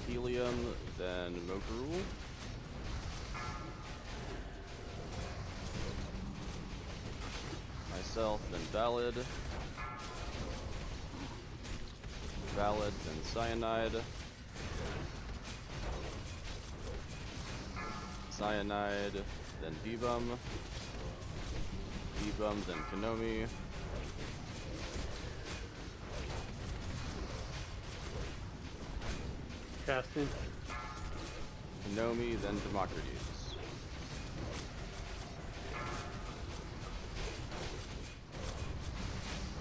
Helium, then Mokarul. Myself, then Valid. Valid, then Cyanide. Cyanide, then Debum. Debum, then Konomi. Casting. Konomi, then Democrates.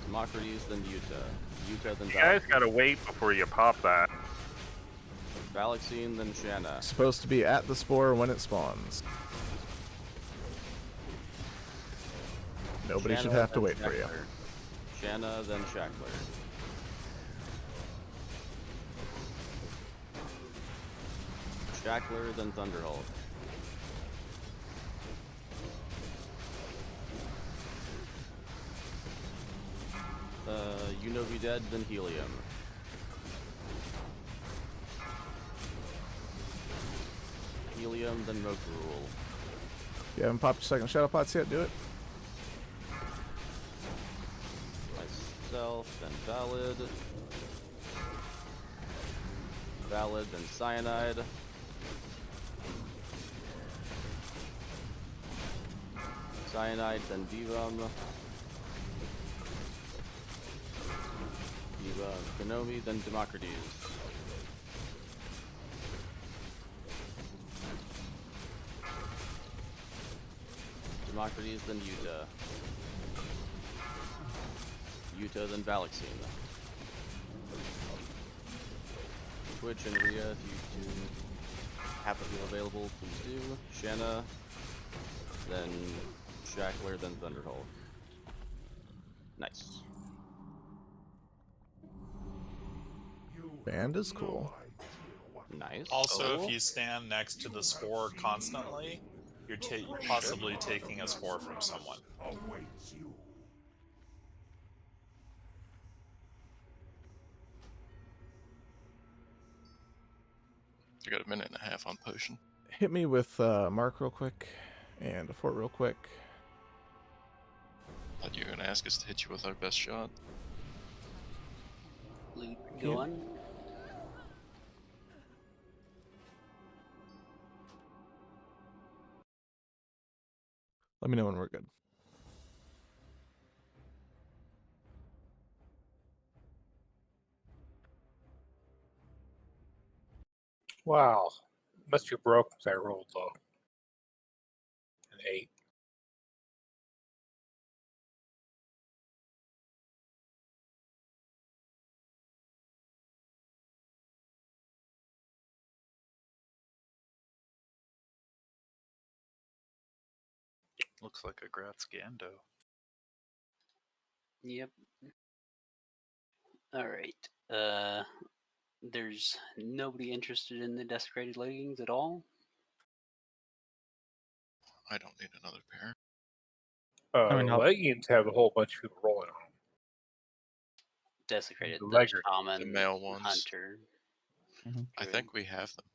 Democrates, then Utah. Utah, then You guys gotta wait before you pop that. Valaxine, then Shanna. Supposed to be at the spore when it spawns. Nobody should Shanna, have to then wait for you. Shackler. Shanna, then Shackler. Shackler, then Thunderhulk. You Know Be Dead, then Helium. Helium, then Mokarul. You haven't popped your second shadow pots yet, do it. Myself, then Valid. Valid, then Cyanide. Cyanide, then Debum. Konomi, then Democrates. Democrates, then Utah. Utah, then Valaxine. Twitch and Rhea, if you two happen to be available, please do. Shanna. then Shackler, then Thunderhulk. Nice. Band is cool. Nice. Also, if you stand next to the spore constantly, you're possibly taking a spore from someone. I got a minute and a half on potion. Hit me with Mark real quick and a fort real quick. Thought you were gonna ask us to hit you with our best shot. Loot going. Let me know when we're good. Wow. Must be broke because I rolled low. An 8. Looks like a Gratzgando. Yep. Alright. There's nobody interested in the desecrated leggings at all? I don't need another pair. I mean, The leggings have a whole bunch of people rolling on them. Desecrated, The the legger- shaman, the male ones. hunter. I think we have them.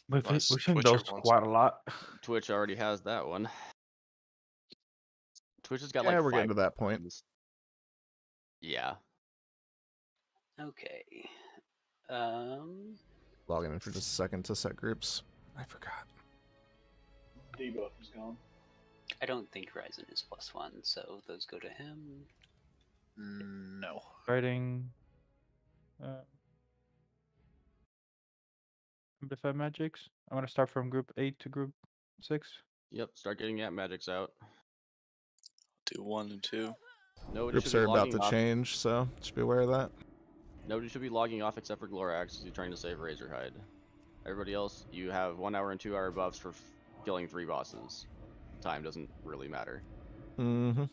We've seen Twitcher those wants quite a lot. Twitch already has that one. Twitch has got Yeah, like we're 5 getting to that point. ones. Yeah. Okay. Logging in for just a second to set groups. I forgot. Debuff is gone. I don't think Ryzen is +1, so those go to him. No. Writing. Amplify magics. I'm gonna start from group 8 to group 6. Yep. Start getting that magics out. Do 1 and 2. Nobody Groups should be are about logging to off. change, so just be aware of that. Nobody should be logging off except for Glorax, because he's trying to save Razorhide. Everybody else, you have 1 hour and 2 hour buffs for killing 3 bosses. Time doesn't really matter. Mm-hmm.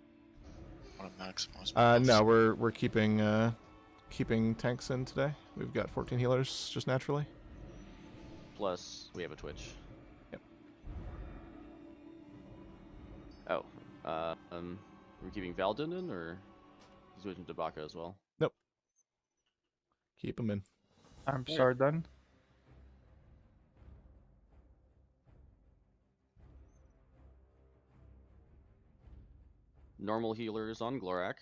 Want to maximize my buffs. No, we're keeping tanks in today. We've got 14 healers just naturally. Plus, we have a Twitch. Yep. Oh, we're keeping Valdin in, or he's switching to Baka as well? Nope. Keep them in. I'm Yeah. sorry, done. Normal healers on Glorak,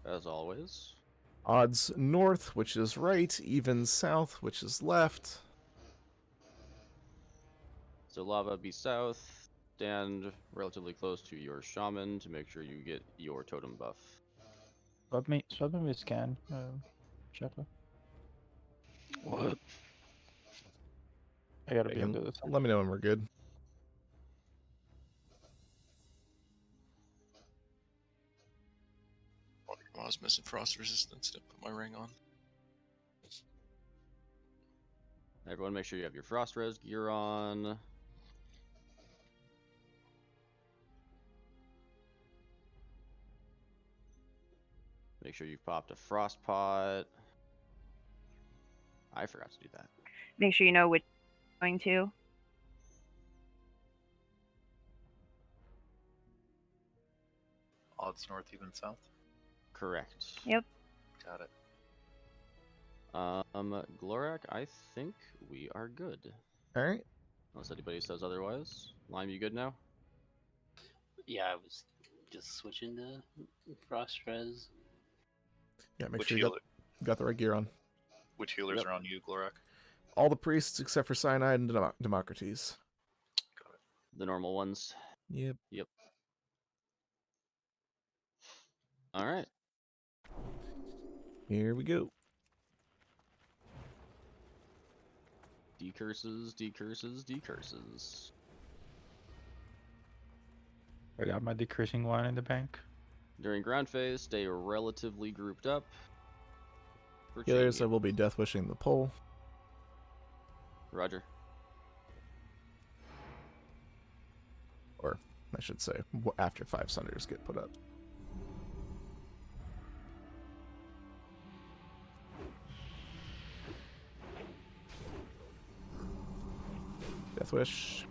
as always. Odds north, which is right. Even south, which is left. So lava be south. Stand relatively close to your shaman to make sure you get your totem buff. Swap me with scan. Shackler. What? I gotta be Megan, able to do this. let me know when we're good. I was missing frost resistance. Didn't put my ring on. Everyone make sure you have your frost res gear on. Make sure you've popped a frost pot. I forgot to do that. Make sure you know which you're going to. Odds north, even south? Correct. Yep. Got it. Glorak, I think we are good. Alright. Unless anybody says otherwise. Lime, you good now? Yeah, I was just switching to Frost Res. Yeah, make Which sure you got the right gear on. Which healers are on you, Glorak? All the priests except for Cyanide and Democrates. The normal ones. Yep. Yep. Alright. Here we go. Decurses, decurses, decurses. I got my decreasing one in the bank. During ground phase, stay relatively grouped up. Healers, I will be death wishing the pole. Roger. I should say, after 5 Sunders get put up. Death Wish.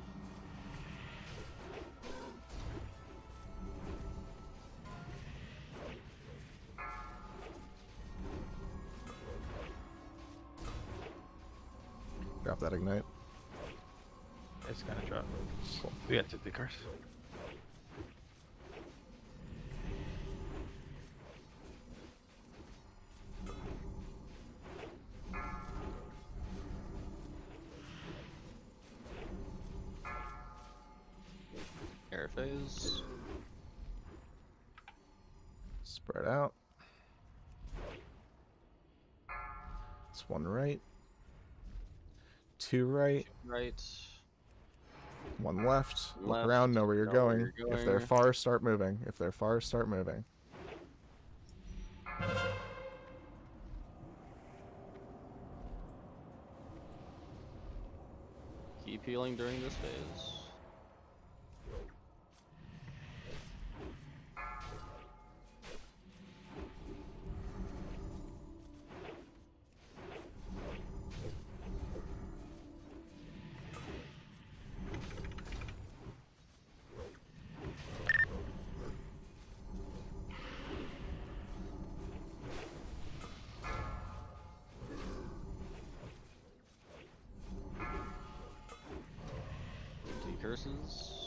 Drop that Ignite. It's gonna drop. Cool. We got 2 tickers. Air phase. Spread out. It's 1 right. 2 right. Right. 1 left. Look Left. around, know where you're Know where going. you're If they're going. far, start moving. If they're far, start moving. Keep healing during this phase. Curses.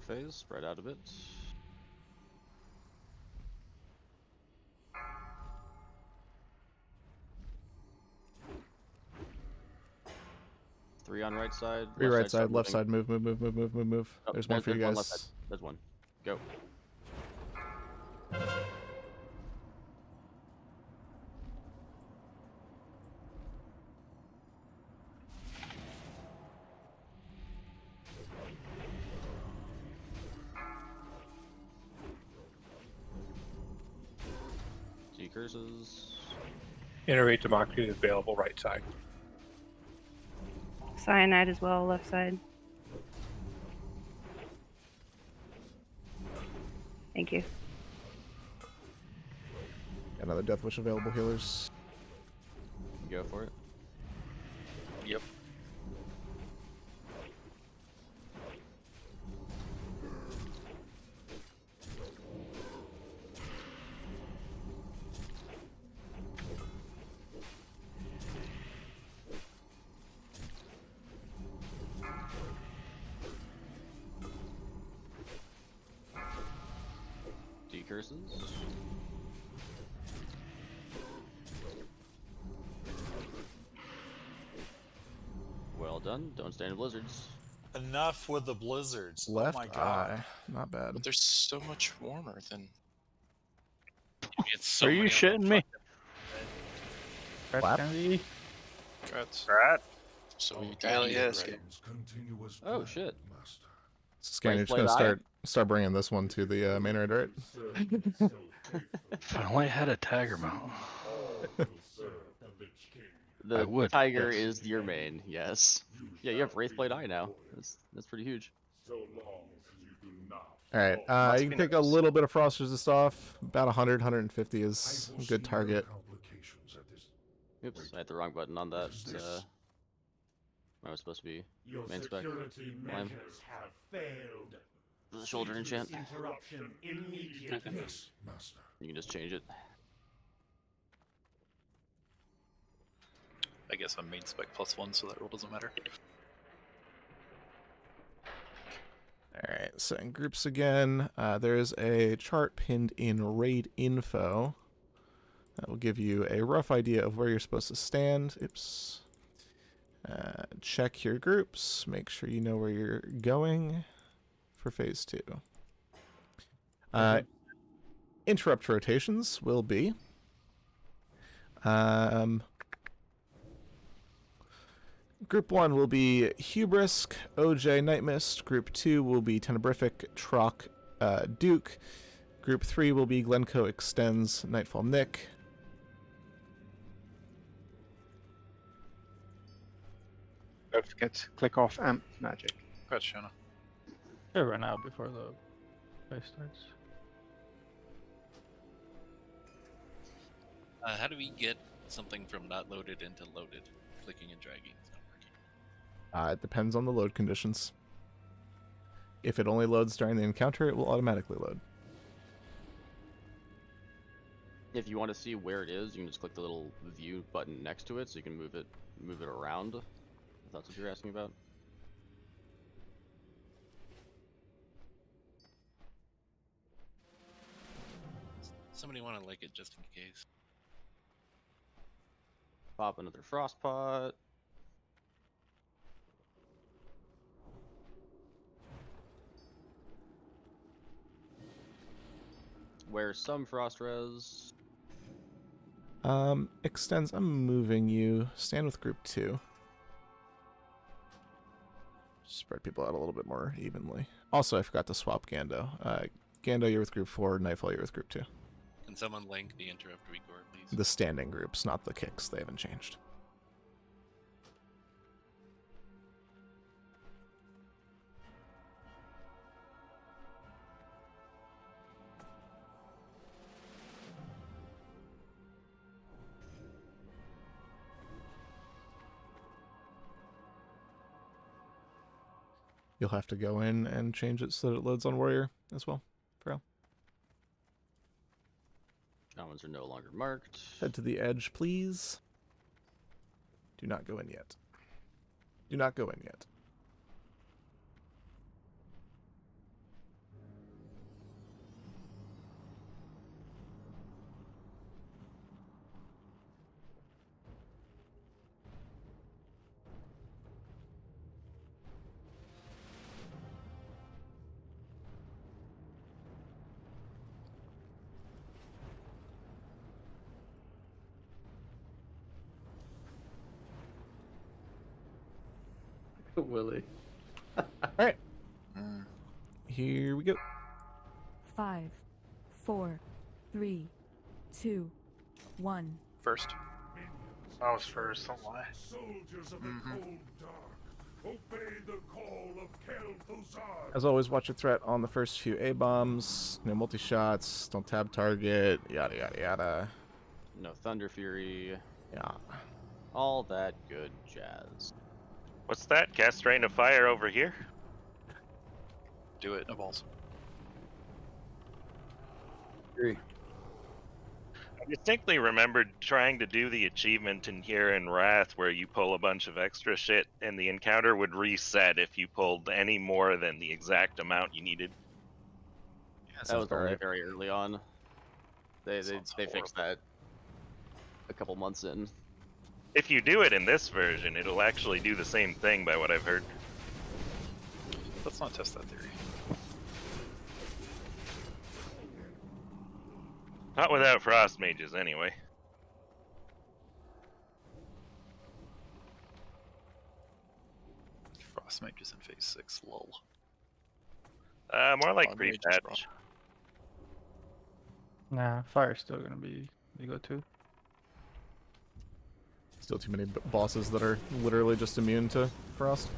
Phase, spread out a bit. Three on right side. 3 right side, left moving. side, move. Oh, There's one for you one left guys. side. There's one. Go. G curses. Iterate Democracy is available right side. Cyanide as well, left side. Thank you. Another Death Wish available, healers. Go for it. Yep. D curses. Well done. Don't stand in blizzards. Enough with the blizzards. Left Oh my god. eye. Not bad. But they're so much warmer than. It's so Are you many shitting me? Clap. Congrats. Right. So we Hell got yes. right. Oh shit. Scan, you're just Blade gonna eye. start bringing this one to the main raid, right? If I only had a tiger mount. The would, tiger yes. is your main, yes. Yeah, you have Wraithblade Eye now. That's pretty huge. Alright, Must you be can take a nice. little bit of Frost Resist off. About 100, 150 is a good target. Oops, I hit the wrong button on that. I was supposed to be main spec. Lime. The shoulder enchant. You can just change it. I guess I'm main spec +1, so that rule doesn't matter. Alright, so in groups again, there's a chart pinned in raid info That will give you a rough idea of where you're supposed to stand. Oops. Check your groups. Make sure you know where you're going for phase 2. Interrupt rotations will be Group 1 will be Hubris, OJ, Nightmist. Group 2 will be Tenebrific, Trock, Duke. Group 3 will be Glencoe Extends, Nightfall, Nick. Don't forget to click off Amp Magic. Catch Shona. Should run out before the play starts. How do we get something from not loaded into loaded? Clicking and dragging is not working. It depends on the load conditions. If it only loads during the encounter, it will automatically load. If you want to see where it is, you can just click the little view button next to it, so you can move it around. If that's what you're asking about. Somebody want to like it just in case. Pop another frost pot. Wear some frost res. Extends, I'm moving you. Stand with group 2. Spread people out a little bit more evenly. Also, I forgot to swap Gando. Gando, you're with group 4. Nightfall, you're with group 2. Can someone link the interrupt record, please? The standing groups, not the kicks. They haven't changed. You'll have to go in and change it so that it loads on Warrior as well, Pharrell. Shamans are no longer marked. Head to the edge, please. Do not go in yet. Do not go in yet. Willie. Alright. Here we go. 5, 4, 3, 2, 1. First. I was first, don't lie. Soldiers of the cold dark, obey the call of Kel'Thuzad. As always, watch your threat on the first few A-bombs. No multi-shots. Don't tab target. Yada, yada, yada. No Thunder Fury. Yeah. All that good jazz. What's that? Cast Rain of Fire over here? Do it, no balls. Agree. I distinctly remembered trying to do the achievement in here in Wrath where you pull a bunch of extra shit and the encounter would reset if you pulled any more than the exact amount you needed. Yeah, that was only very early on. They fixed that a couple months in. If you do it in this version, it'll actually do the same thing by what I've heard. Let's not test that theory. Not without frost mages, anyway. Frost mages in phase 6, lol. More like pre-patch. Nah, fire's still gonna be the go-to. Still too many bosses that are literally just immune to frost.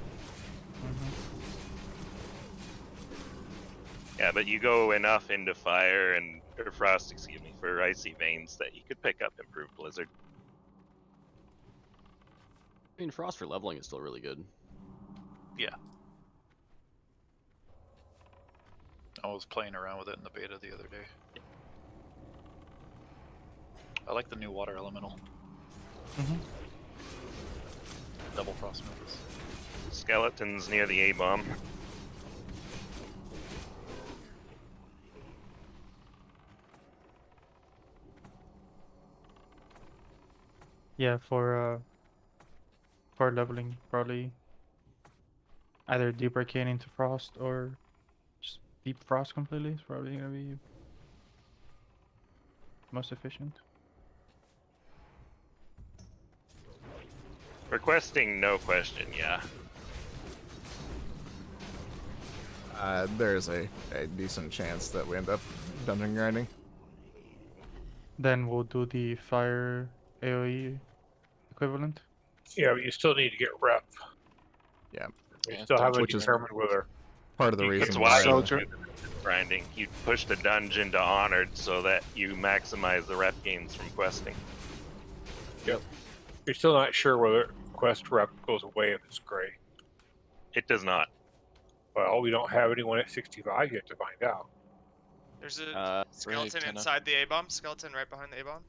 Yeah, but you go enough into fire and or frost, excuse me, for icy veins that you could pick up improved blizzard. I mean, frost for leveling is still really good. Yeah. I was playing around with it in the beta the other day. I like the new water elemental. Double frost moves. Skeletons near the A-bomb. Yeah, for leveling, probably either deep arcane into frost or just deep frost completely is probably gonna be most efficient. Requesting, no question, yeah. There's a decent chance that we end up dungeon grinding. Then we'll do the fire AoE equivalent. Yeah, but you still need to get rep. Yeah. You still haven't which is determined whether. part of the It's reason why why. you do the grinding. You push the dungeon to honored so that you maximize the rep gains from questing. Yep. You're still not sure whether quest rep goes away if it's gray. It does not. Well, we don't have anyone at 65 yet to find out. There's a skeleton inside the A-bomb. Skeleton right behind the A-bomb.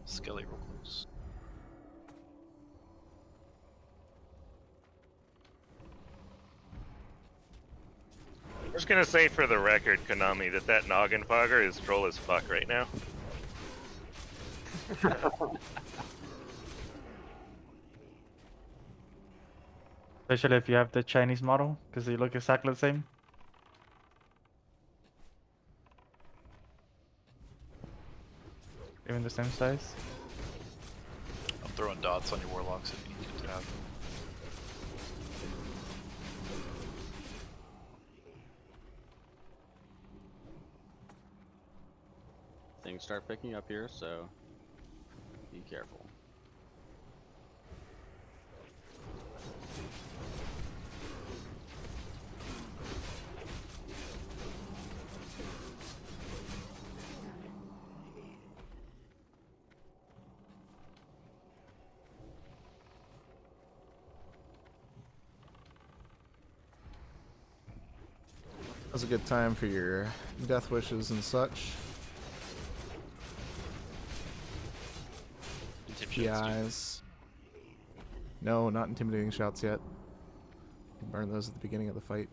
Skelly real close. I'm just gonna say for the record, Konami, that noggin fogger is troll as fuck right now. Especially if you have the Chinese model, because they look exactly the same. Even the same size. I'm throwing dots on your warlocks if you need to have. Things start picking up here, so be careful. Now's a good time for your death wishes and such. PIs. No, not intimidating shouts yet. Burn those at the beginning of the fight.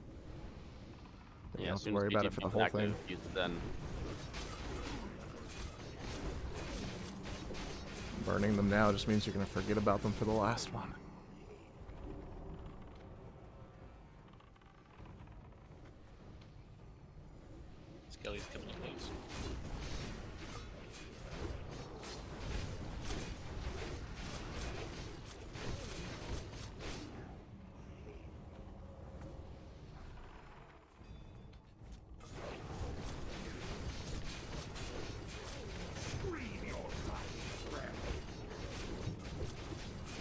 Then you don't have to worry about it for the whole thing. Then Burning them now just means you're going to forget about them for the last one. Skelly's coming in close.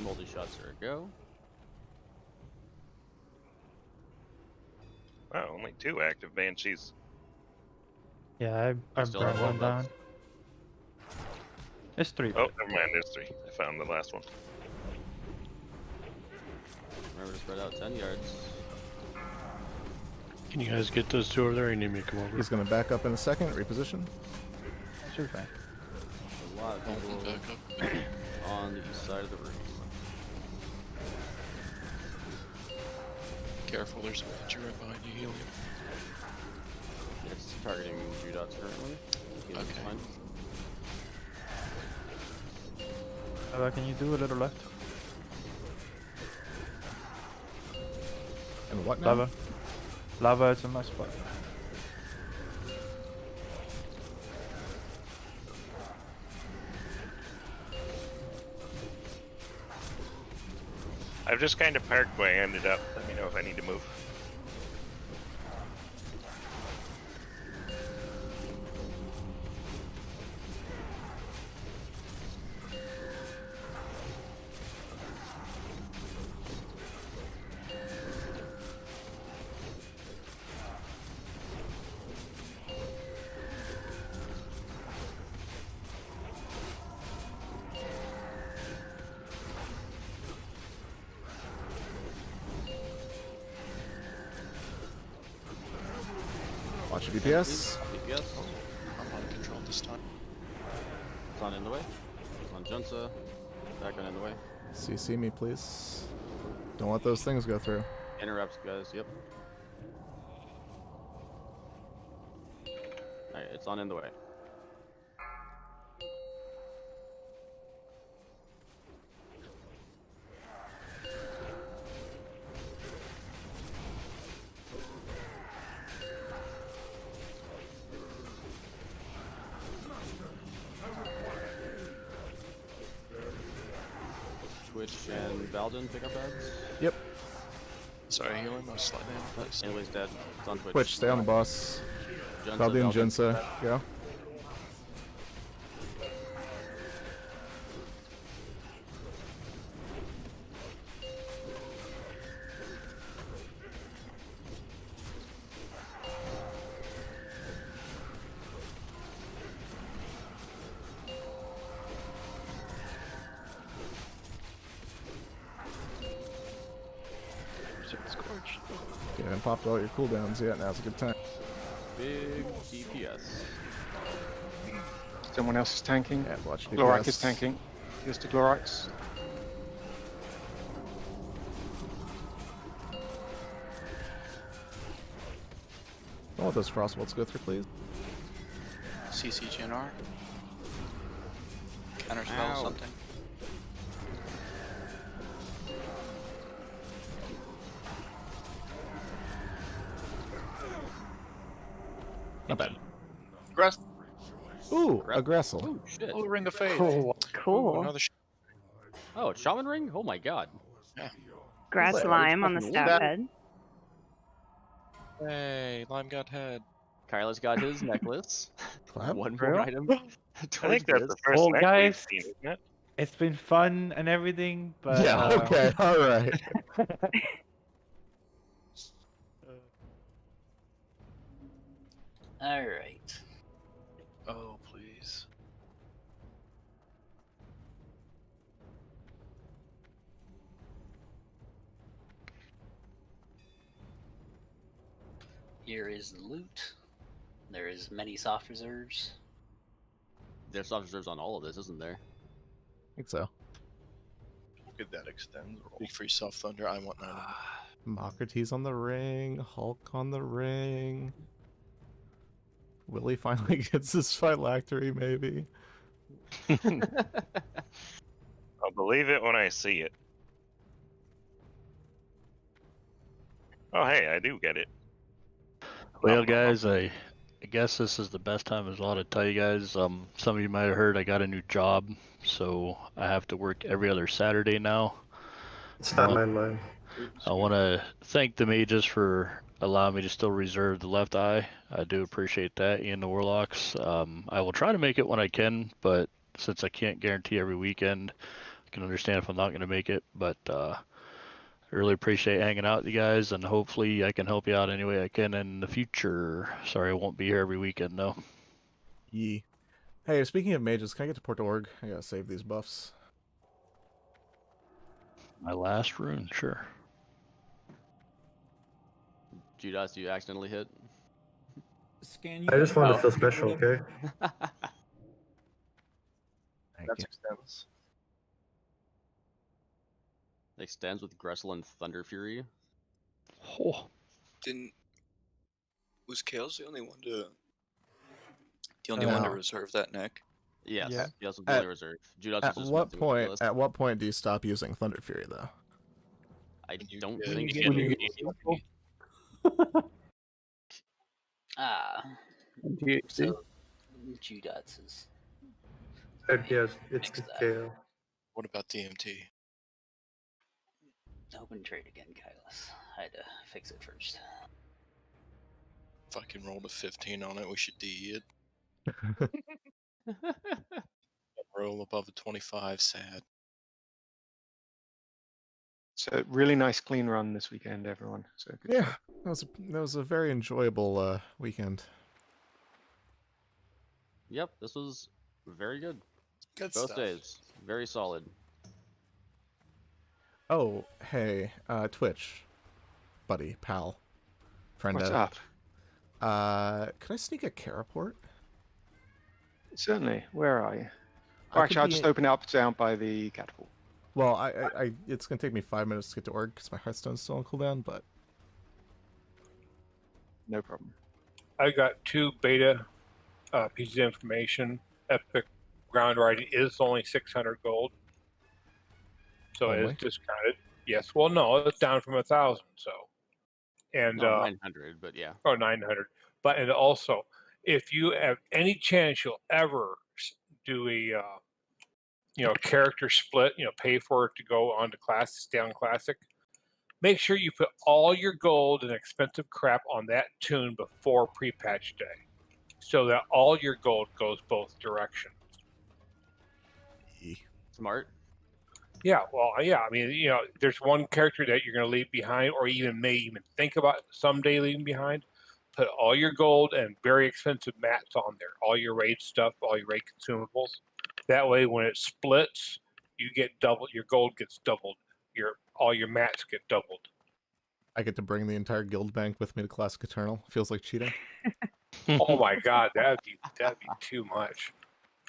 multi shots are a go. Wow, only 2 active banshees. Yeah, I still burned have one one left. down. It's 3. Oh, never mind, there's 3. I found the last one. Remember to spread out 10 yards. Can you guys get those 2 over there? Or you need me to come over? He's going to back up in a second, reposition. Sure thing. A lot of people on the east side of the room. Careful, there's a Banshee right behind you, Helium. It's targeting Judots currently. Helium's Okay. fine. Can you do a little left? And what now? Lava. Lava is a nice spot. I've just kind of parked where I ended up. Let me know if I need to move. Watch your DPS. DPS. I'm on control this time. It's on in the way. It's on Junsa. Back on in the way. CC me, please. Don't let those things go through. Interrupts, guys. Yep. Alright, it's on in the way. Twitch and Valden pick up ads? Yep. Sorry, healing. I was sliding in place. Anyways, dead. It's on Twitch. Twitch, stay on the boss. Valdi and Jinsa, go. You haven't popped all your cooldowns yet, now's a good time. Big DPS. Someone else is tanking. Yeah, watch Glorak DPS. is tanking. Here's to Gloraks. Don't let those frostbolts go through, please. CCGNR. Counterspell Ow. something. Not bad. Aggress. Ooh, aggressal. Oh shit. Oh, Ring of Faith. Cool. Cool. Another Oh, it's Shaman Ring? Oh my god. Yeah. Grass Like, lime on the fucking staff head. Hey, Lime got head. Kyla's got his necklace. Clap. One more Real? item. I think that's the first Well, neck guys, we've seen, isn't it? it's been fun and everything, but Yeah, okay, alright. Alright. Oh, please. Here is the loot. There is many soft reserves. There's soft reserves on all of this, isn't there? I think so. Good, that extends. Roll. Big free soft thunder. I want 9. Mocrates on the ring, Hulk on the ring. Willie finally gets his phylactery, maybe. I'll believe it when I see it. Oh, hey, I do get it. Well, guys, I guess this is the best time as well to tell you guys. Some of you might have heard I got a new job, so I have to work every other Saturday now. It's not my line. I want to thank the mages for allowing me to still reserve the left eye. I do appreciate that, and the warlocks. I will try to make it when I can, but since I can't guarantee every weekend, I can understand if I'm not going to make it. But I really appreciate hanging out with you guys, and hopefully I can help you out any way I can in the future. Sorry I won't be here every weekend, though. Yee. Hey, speaking of mages, can I get to Port.org? I gotta save these buffs. My last rune, sure. Judas, you accidentally hit? Scan I just want to feel special, okay? That extends. Extends with Gressel and Thunder Fury. Oh. Was Kale's the only one to reserve that neck? Yes, Yeah. he also the only reserve. Judas At was just what messing with the point? list. At what point do you stop using Thunder Fury, though? I don't Yeah, think you so. THC. So, Judas is. Yes, it's the KO. What about DMT? Open trade again, Kylus. I had to fix it first. Fucking rolled a 15 on it. We should D it. Roll above a 25. Sad. So really nice clean run this weekend, everyone. So good Yeah, job. that was a very enjoyable weekend. Yep, this was very good. Good Both stuff. days, very solid. Oh, hey, Twitch, buddy, pal, friend. What's up? Can I sneak a Caraport? Certainly. Where are you? I Oh, could actually, I'll be just in- open it up down by the catapult. Well, it's gonna take me 5 minutes to get to org because my Hearthstone's still on cooldown. But No problem. I got 2 beta pieces of information. Epic ground riding is only 600 gold, so it Only? is discounted. Yes, well, no, it's down from 1,000. So, and No, 900, but yeah. or 900. But and also, if you have any chance you'll ever do a character split, pay for it to go on to class, stay on classic. Make sure you put all your gold and expensive crap on that tune before pre-patch day, so that all your gold goes both directions. Smart. Yeah, well, yeah. I mean, there's one character that you're going to leave behind, or may even think about someday leaving behind. Put all your gold and very expensive mats on there, all your raid stuff, all your raid consumables. That way, when it splits, you get double. Your gold gets doubled. All your mats get doubled. I get to bring the entire guild bank with me to Classic Eternal. Feels like cheating. Oh my God, that'd be too much.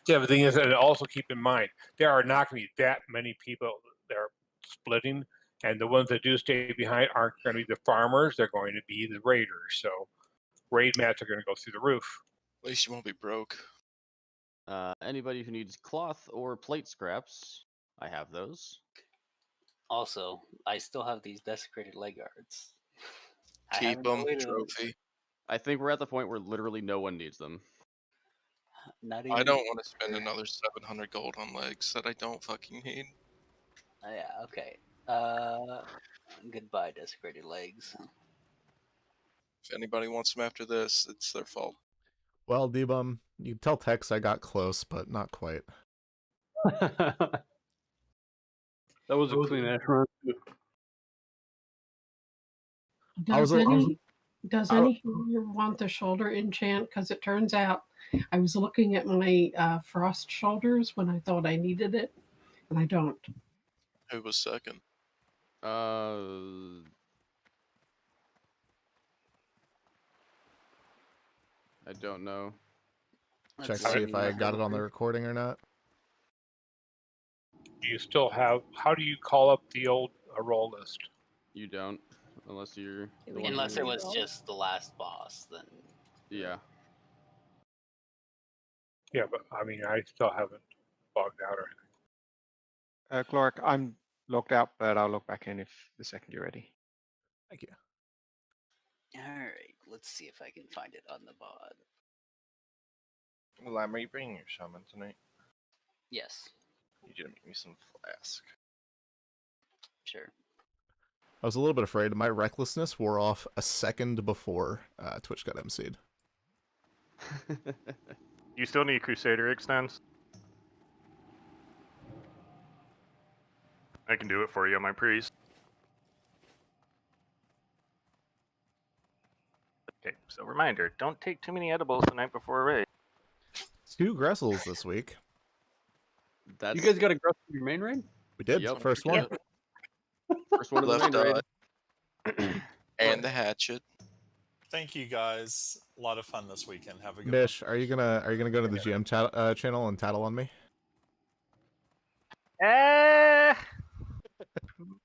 Yeah, the thing is, and also keep in mind, there are not going to be that many people that are splitting, and the ones that do stay behind aren't going to be the farmers. They're going to be the raiders. So raid mats are going to go through the roof. At least you won't be broke. Anybody who needs cloth or plate scraps, I have those. Also, I still have these desecrated leg guards. Keep them, trophy. I think we're at the point where literally no one needs them. Not even... I don't want to spend another 700 gold on legs that I don't fucking need. Yeah, okay. Goodbye, desecrated legs. If anybody wants them after this, it's their fault. Well, Debum, you can tell Tex I got close, but not quite. That was a clean ass run. Does any healer want the shoulder enchant? Because it turns out I was looking at my frost shoulders when I thought I needed it, and I don't. Who was second? I don't know. Check to see if I got it on the recording or not. Do you still have? How do you call up the old roll list? You don't, unless you're. Unless it was just the last boss, then. Yeah. Yeah, but I mean, I still haven't logged out or anything. Gloric, I'm logged out, but I'll log back in if the second you're ready. Thank you. Alright, let's see if I can find it on the VOD. Lamb, are you bringing your shaman tonight? Yes. You need to make me some flask. Sure. I was a little bit afraid. My recklessness wore off a second before Twitch got MC'd. You still need Crusader extends? I can do it for you on my priest. Okay, so reminder, don't take too many edibles the night before a raid. 2 Gressels this week. You guys got a Gressel in your main raid? We did. Yep. First one. Yep. First one of the Left main raid. And the hatchet. Thank you guys. A lot of fun this weekend. Have a good Mish, are you gonna go to the GM channel and tattle on me?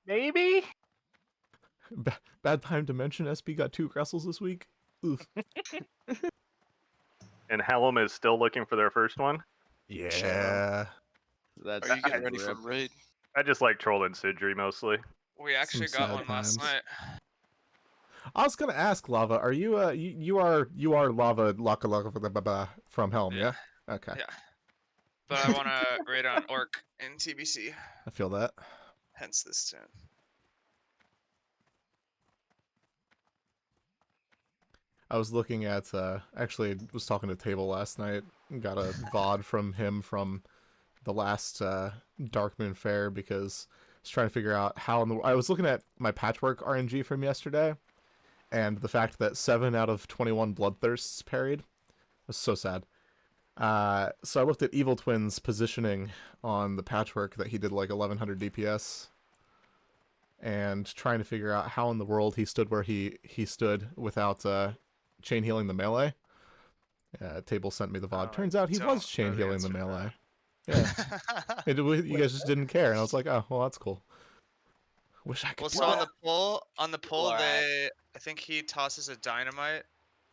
Maybe? Bad time to mention SB got 2 Gressels this week. Oof. And Helm is still looking for their first one? Yeah. That's Are you getting ready for a raid? I just like trolling Sidri mostly. We actually got one last night. I was gonna ask, Lava, are you you are Lava Laka from Helm, yeah? Okay. Yeah. But I want to raid on Orc in TBC. I feel that. Hence this tune. I was looking at actually was talking to Table last night and got a VOD from him from the last Darkmoon Fair because I was trying to figure out how I was looking at my patchwork RNG from yesterday and the fact that 7 out of 21 Bloodthirsts parried was so sad. So I looked at Evil Twin's positioning on the patchwork that he did like 1100 DPS and trying to figure out how in the world he stood where he stood without chain healing the melee. Table sent me the VOD. Turns out he was chain healing the melee. Yeah. You guys just didn't care, and I was like, oh, well, that's cool. Wish I could. Well, so on the poll, I think he tosses a dynamite,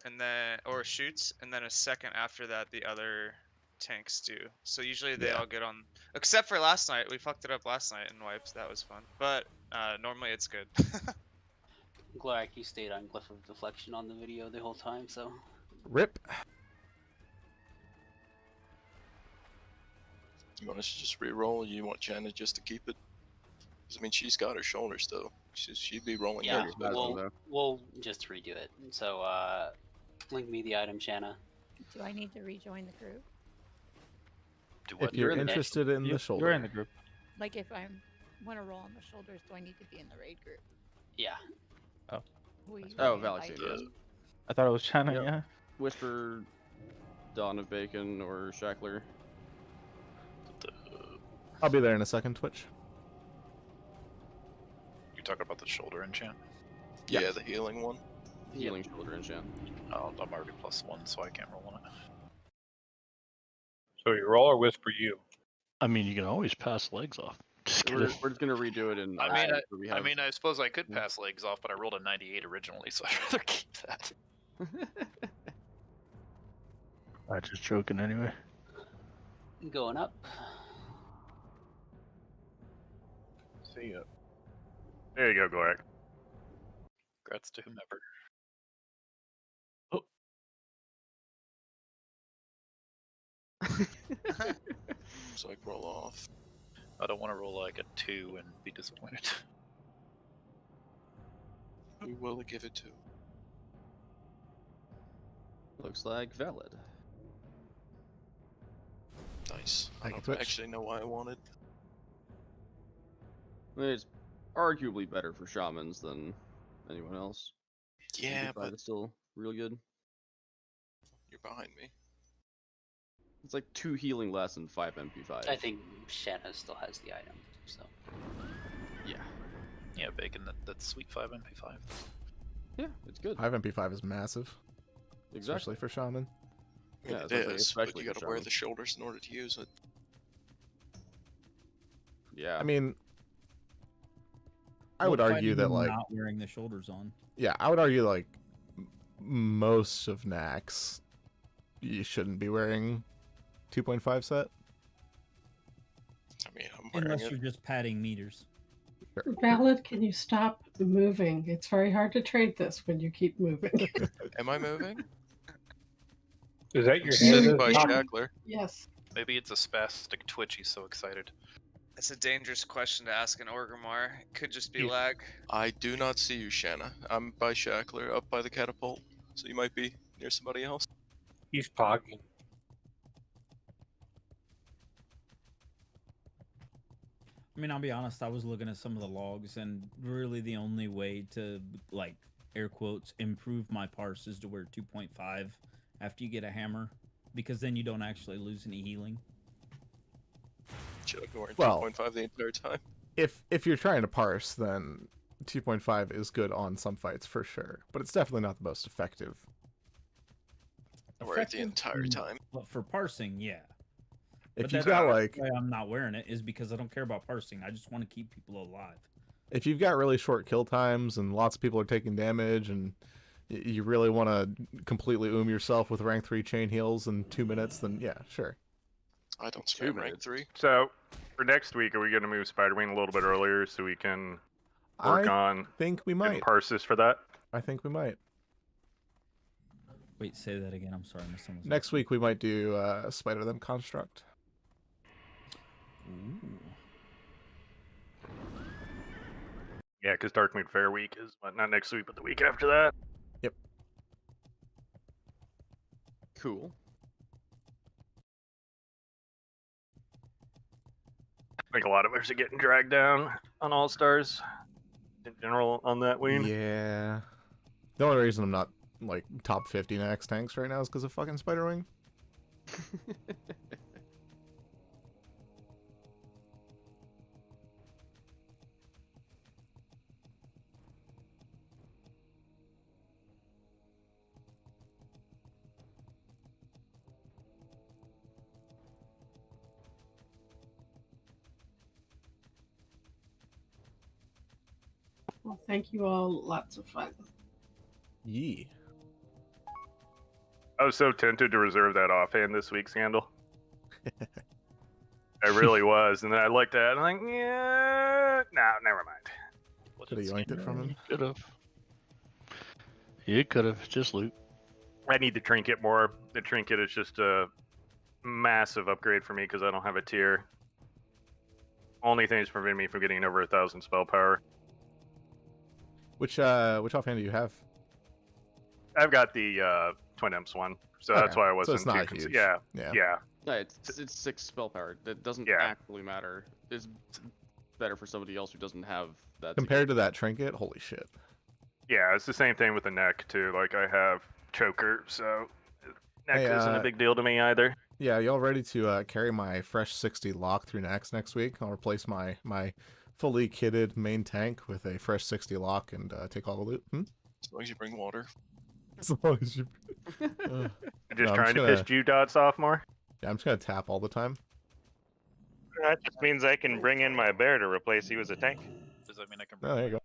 and then or shoots, and then a second after that the other tanks do. So usually they all get on, except for last night. We fucked it up last night in wipes. That was fun, but normally it's good. Glad you stayed on Glyph of Deflection on the video the whole time, so. Rip. You want us to just re-roll, or you want Janet just to keep it? 'Cause, I mean, she's got her shoulders though. She'd be rolling. Yeah, we'll just redo it. So, link me the item, Shanna. Do I need to rejoin the group? If you're interested in the shoulder. You're in the group. Like if I want to roll on the shoulders, do I need to be in the raid group? Yeah. Oh. Oh, valid. I thought it was China, Yep. yeah. Whisper, Dawn of Bacon, or Shackler. I'll be there in a second, Twitch. You're talking about the shoulder enchant? Yeah, the healing one. Healing shoulder enchant. Oh, I'm already +1, so I can't roll on it. So you roll or whisper you? I mean, you can always pass legs off. We're just gonna redo it in. I mean, I suppose I could pass legs off, but I rolled a 98 originally, so I'd rather keep that. I'm just joking anyway. Going up. See ya. There you go, Glorak. Congrats to whomever. So I roll off. I don't want to roll like a 2 and be disappointed. Who will it give it to? Looks like valid. Nice. I Thank you, don't Twitch. actually know why I wanted. I mean, it's arguably better for shamans than anyone else. Yeah, but it's still real good. You're behind me. It's like 2 healing less and 5 MP5. I think Shanna still has the item, so. Yeah. Yeah, Bacon, that's sweet 5 MP5. Yeah, it's good. 5 MP5 is massive. Exactly. Especially for Shaman. Yeah, it is, but you gotta wear the shoulders in order to use it. Yeah. I mean, I What would fight argue are that, you like, not wearing the shoulders on. yeah, I would argue, like, most of NAXX, you shouldn't be wearing 2.5 set. I mean, I'm wearing Unless it. you're just padding meters. Valid, can you stop moving? It's very hard to trade this when you keep moving. Am I moving? Is that your Sitting by Shackler. Yes. Maybe it's a spastic twitch, he's so excited. It's a dangerous question to ask an Orgrimmar. It could just be lag. I do not see you, Shanna. I'm by Shackler, up by the catapult. So you might be near somebody else. He's pogging. I mean, I'll be honest, I was looking at some of the logs, and really the only way to, like, air quotes, improve my parse is to wear 2.5 after you get a hammer, because then you don't actually lose any healing. Should have been wearing Well, 2.5 the entire time. If you're trying to parse, then 2.5 is good on some fights for sure, but it's definitely not the most effective. I wear it the entire time. But for parsing, yeah. If But you've that's got, like, why I'm not wearing it is because I don't care about parsing. I just want to keep people alive. if you've got really short kill times and lots of people are taking damage and you really want to completely yourself with rank 3 chain heals in 2 minutes, then yeah, sure. I don't spam rank 3. So, for next week, are we going to move Spiderwing a little bit earlier so we can work on think we might parses for that? I think we might. Wait, say that again. I'm sorry, I missed something. Next week we might do Spider Them Construct. Ooh. Yeah, because Darkmoon Fair Week is not next week, but the week after that. Yep. Cool. I think a lot of us are getting dragged down on All Stars in general on that wing. Yeah. The only reason I'm not like top 50 NAXX tanks right now is because of fucking Spiderwing. Well, thank you all. Lots of fun. Yee. I was so tempted to reserve that offhand this week, Scandal. I really was, and then I looked at it and I'm like, yeah, no, never mind. Could have yoinked it from him. Could have. You could have. Just loot. I need the trinket more. The trinket is just a massive upgrade for me because I don't have a tier. Only thing that's preventing me from getting over 1,000 spell power. Which offhand do you have? I've got the Twin Imps one, so Okay, that's why I so wasn't it's not too huge. Yeah. Yeah, it's 6 spell power. That doesn't actually matter. It's better for somebody else who doesn't have that. Compared to that trinket, holy shit. Yeah, it's the same thing with the neck too. Like I have choker, so neck isn't a big deal to me either. Yeah, y'all ready to carry my fresh 60 lock through NAXX next week? I'll replace my fully kitted main tank with a fresh 60 lock and take all the loot. As long as you bring water. As long as you. Just trying to piss Jew dots off more. Yeah, I'm just gonna tap all the time. That just means I can bring in my bear to replace you as a tank. Does that mean I can Oh, there you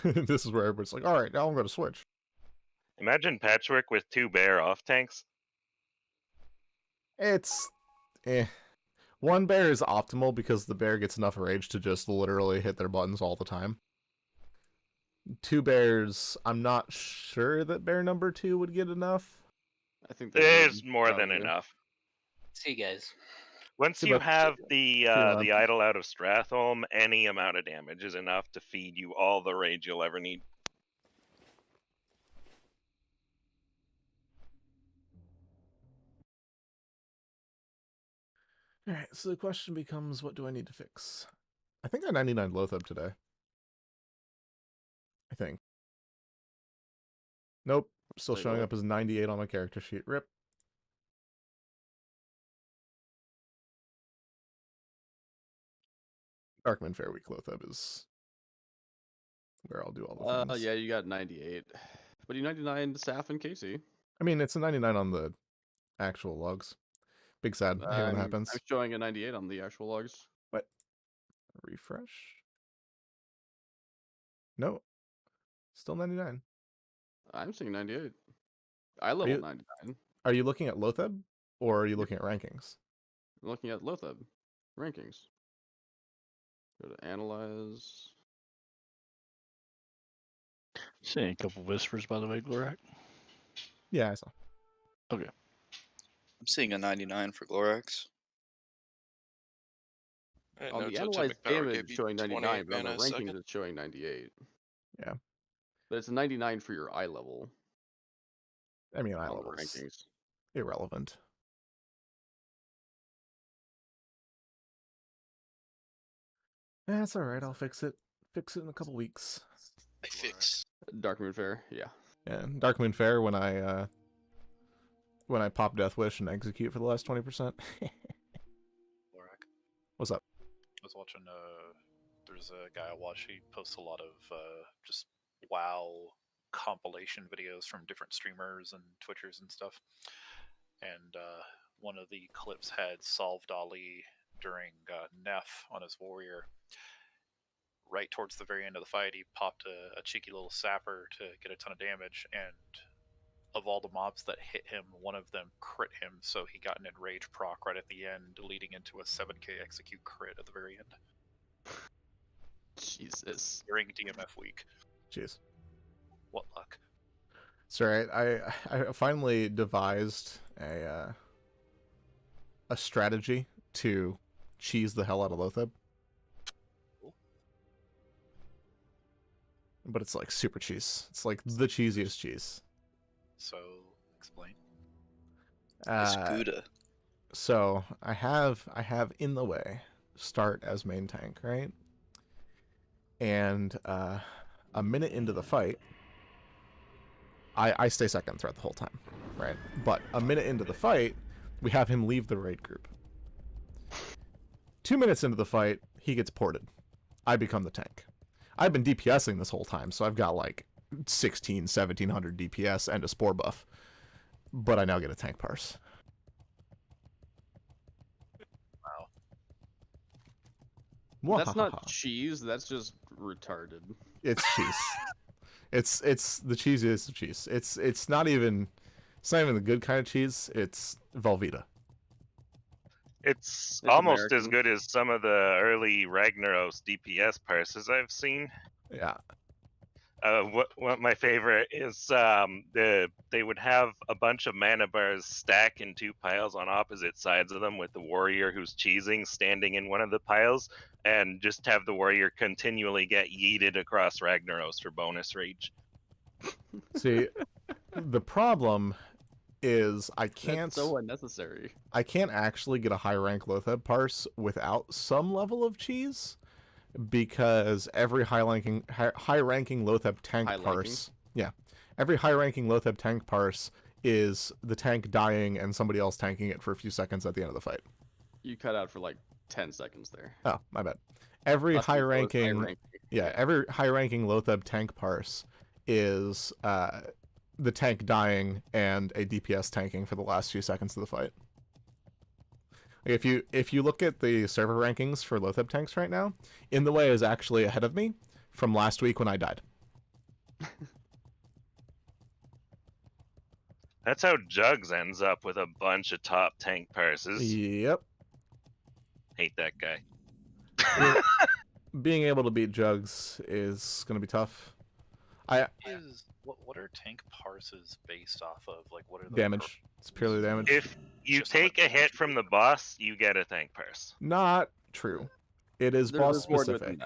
go. This is where everybody's like, all right, now I'm gonna switch. Imagine Patchwork with 2 bear off tanks. It's, one bear is optimal because the bear gets enough rage to just literally hit their buttons all the time. 2 bears, I'm not sure that bear number 2 would get enough. I think there's more than enough. See, guys. Once you have the idol out of Stratholme, any amount of damage is enough to feed you all the rage you'll ever need. Alright, so the question becomes, what do I need to fix? I think I 99 Lothab today. I think. Nope. Still showing up as 98 on my character sheet. Rip. Darkman Fair Week Lothab is where I'll do all the things. Yeah, you got 98. But you 99 Saf and Casey. I mean, it's a 99 on the actual logs. Big sad. I hate when that happens. I'm showing a 98 on the actual logs. What? Refresh? No. Still 99. I'm seeing 98. I level 99. Are you looking at Lothab? Or are you looking at rankings? I'm looking at Lothab. Rankings. Go to analyze. Seeing a couple whispers, by the way, Glorak. Yeah, I saw. Okay. I'm seeing a 99 for Glorax. On the analyzed damage it's showing 99, but on the rankings it's showing 98. Yeah. But it's a 99 for your eye level. I mean, eye on level the rankings. Irrelevant. That's alright, I'll fix it. Fix it in a couple weeks. I fix. Darkmoon Fair, yeah. Yeah, Darkmoon Fair when I pop Death Wish and execute for the last 20%. What's up? I was watching, there's a guy I watch, he posts a lot of just WoW compilation videos from different streamers and Twitchers and stuff. And one of the clips had solved Ali during Neff on his warrior. Right towards the very end of the fight, he popped a cheeky little sapper to get a ton of damage, and of all the mobs that hit him, one of them crit him, so he got an enrage proc right at the end, leading into a 7k execute crit at the very end. Jesus. During DMF week. Jeez. What luck. It's alright. I finally devised a strategy to cheese the hell out of Lothab. But it's like super cheese. It's like the cheesiest cheese. So, explain. It's Gouda. So I have in the way start as main tank, right? And a minute into the fight, I stay second threat the whole time, right? But a minute into the fight, we have him leave the raid group. 2 minutes into the fight, he gets ported. I become the tank. I've been DPSing this whole time, so I've got like 1700 DPS and a spore buff. But I now get a tank parse. Wow. That's not cheese, that's just retarded. It's cheese. It's the cheesiest of cheese. It's not even It's not even the good kind of cheese. It's Velveeta. It's It's almost as American. good as some of the early Ragnaros DPS parses I've seen. Yeah. What my favorite is they would have a bunch of mana bars stack in 2 piles on opposite sides of them, with the warrior who's cheesing standing in one of the piles, and just have the warrior continually get yeeted across Ragnaros for bonus rage. See, the problem is I can't. That's so unnecessary. I can't actually get a high rank Loatheb parse without some level of cheese, because every high ranking Loatheb tank parse. Yeah, every high ranking Loatheb tank parse is the tank dying and somebody else tanking it for a few seconds at the end of the fight. You cut out for like 10 seconds there. Oh, my bad. Every That's high because ranking, every high ranking Loatheb tank parse is the tank dying and a DPS tanking for the last few seconds of the fight. If you look at the server rankings for Loatheb tanks right now, In the Way is actually ahead of me from last week when I died. That's how Jugs ends up with a bunch of top tank parses. Yep. Hate that guy. Being able to beat Jugs is going to be tough. What are tank parses based off of? Like, what are the damage? It's purely damage. If you take a hit from the boss, you get a tank parse. Not true. It is boss specific.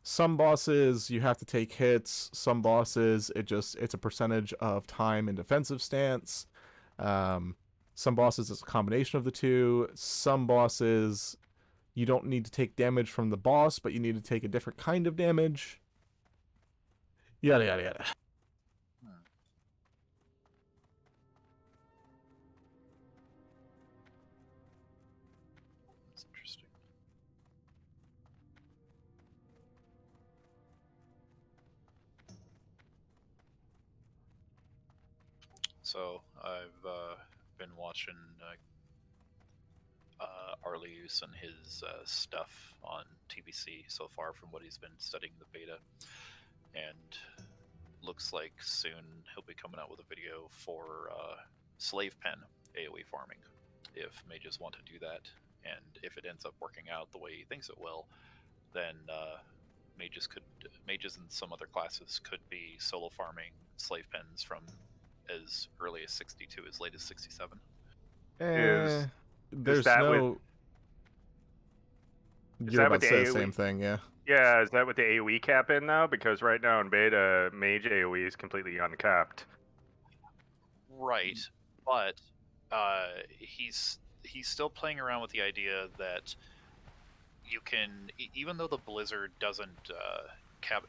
Some bosses you have to take hits. Some bosses it's a percentage of time in defensive stance. Some bosses it's a combination of the two. Some bosses you don't need to take damage from the boss, but you need to take a different kind of damage. Yada yada yada. That's interesting. So I've been watching Arlius and his stuff on TBC so far from what he's been studying the beta, and looks like soon he'll be coming out with a video for slave pen AoE farming, if mages want to do that. And if it ends up working out the way he thinks it will, then mages and some other classes could be solo farming slave pens from as early as 60 to as late as 67. There's no. You're about to say the same thing, yeah. Yeah, is that with the AoE cap in now? Because right now in beta, mage AoE is completely uncapped. Right, but he's still playing around with the idea that you can, even though the blizzard doesn't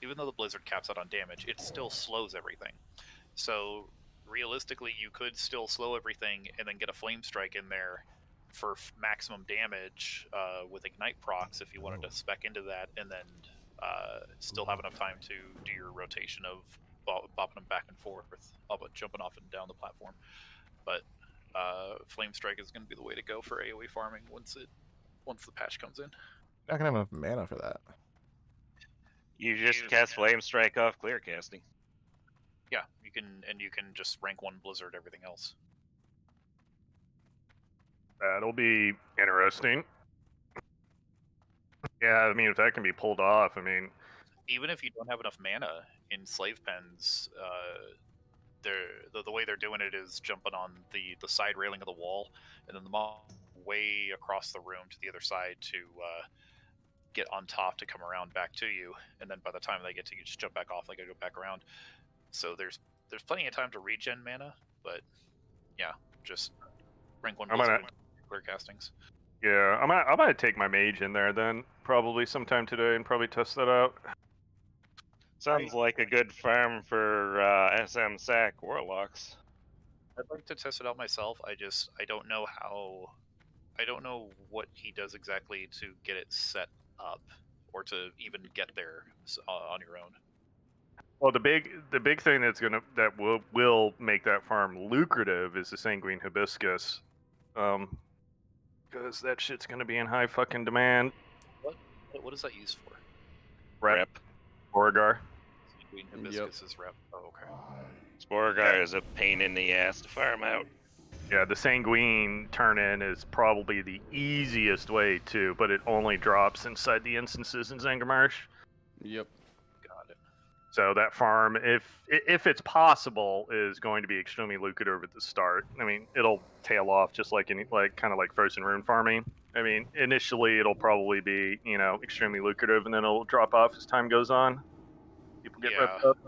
even though the blizzard caps out on damage, it still slows everything. So realistically, you could still slow everything and then get a flame strike in there for maximum damage with ignite procs if you wanted to spec into that, and then still have enough time to do your rotation of bopping them back and forth, jumping off and down the platform. But flame strike is going to be the way to go for AoE farming once the patch comes in. Not gonna have enough mana for that. You just cast flame strike off clear casting. Yeah, you can just rank 1 blizzard everything else. That'll be interesting. Yeah, I mean, if that can be pulled off, I mean... Even if you don't have enough mana in slave pens, the way they're doing it is jumping on the side railing of the wall, and then the mob way across the room to the other side to get on top to come around back to you, and then by the time they get to you, just jump back off, like I go back around. So there's plenty of time to regen mana, but yeah, just rank 1 blizzard clear castings. Yeah, I'm gonna take my mage in there then, probably sometime today, and probably test that out. Sounds like a good farm for SM Sack Warlocks. I'd like to test it out myself. I don't know what he does exactly to get it set up, or to even get there on your own. Well, the big thing that will make that farm lucrative is the Sanguine Hibiscus, because that shit's gonna be in high fucking demand. What is that used for? Rep. Oregar. Sanguine Hibiscus is rep. Oh, okay. Sporgar is a pain in the ass to farm out. Yeah, the Sanguine turn-in is probably the easiest way to, but it only drops inside the instances in Zangarmarsh. Yep. Got it. So that farm, if it's possible, is going to be extremely lucrative at the start. I mean, it'll tail off just like kind of like Frozen Rune farming. I mean, initially it'll probably be, you know, extremely lucrative, and then it'll drop off as time goes on. People get ripped up.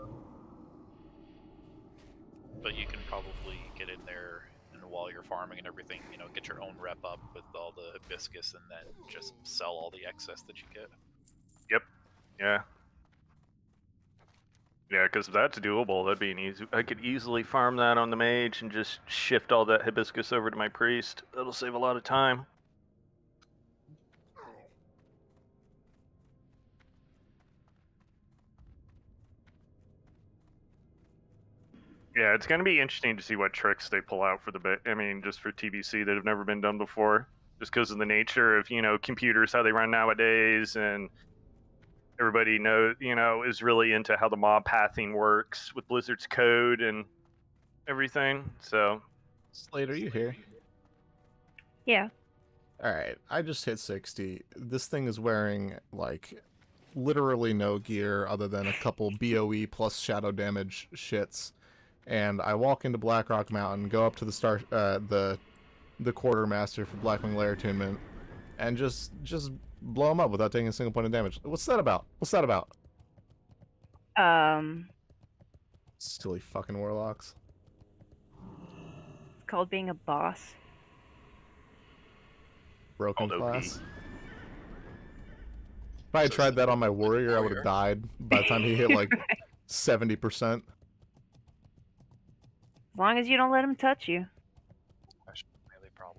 But you can probably get in there and while you're farming and everything, you know, get your own rep up with all the hibiscus and then just sell all the excess that you get. Yep. Yeah. Yeah, because if that's doable, that'd be an easy. I could easily farm that on the mage and just shift all that hibiscus over to my priest. That'll save a lot of time. Yeah, it's going to be interesting to see what tricks they pull out for the bit. I mean, just for TBC that have never been done before, just because of the nature of, you know, computers, how they run nowadays, and everybody is really into how the mob pathing works with Blizzard's code and everything. So, Slade, are you here? Yeah. Alright, I just hit 60. This thing is wearing, like, literally no gear other than a couple BOE plus shadow damage shits. And I walk into Blackrock Mountain, go up to the quartermaster for Blackwing Lair attunement, and just blow him up without taking a single point of damage. What's that about? What's that about? Silly fucking warlocks. It's called being a boss. Broken class. If I had tried that on my warrior, I would have died by the time he hit like 70%. As long as you don't let him touch you.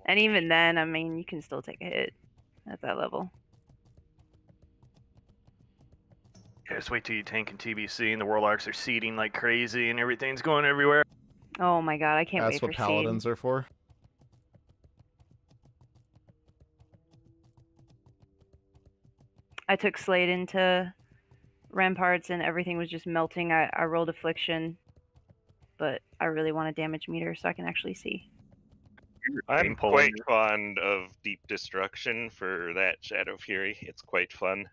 And even then, I mean, you can still take a hit at that level. yeah, just wait till you tank in TBC and the warlocks are seeding like crazy and everything's going everywhere. Oh my god, I can't wait That's for what paladins seed. are for. I took Slade into ramparts and everything was just melting. I rolled affliction, but I really want a damage meter so I can actually see. I'm quite fond of Deep Destruction for that Shadow Fury. It's quite fun.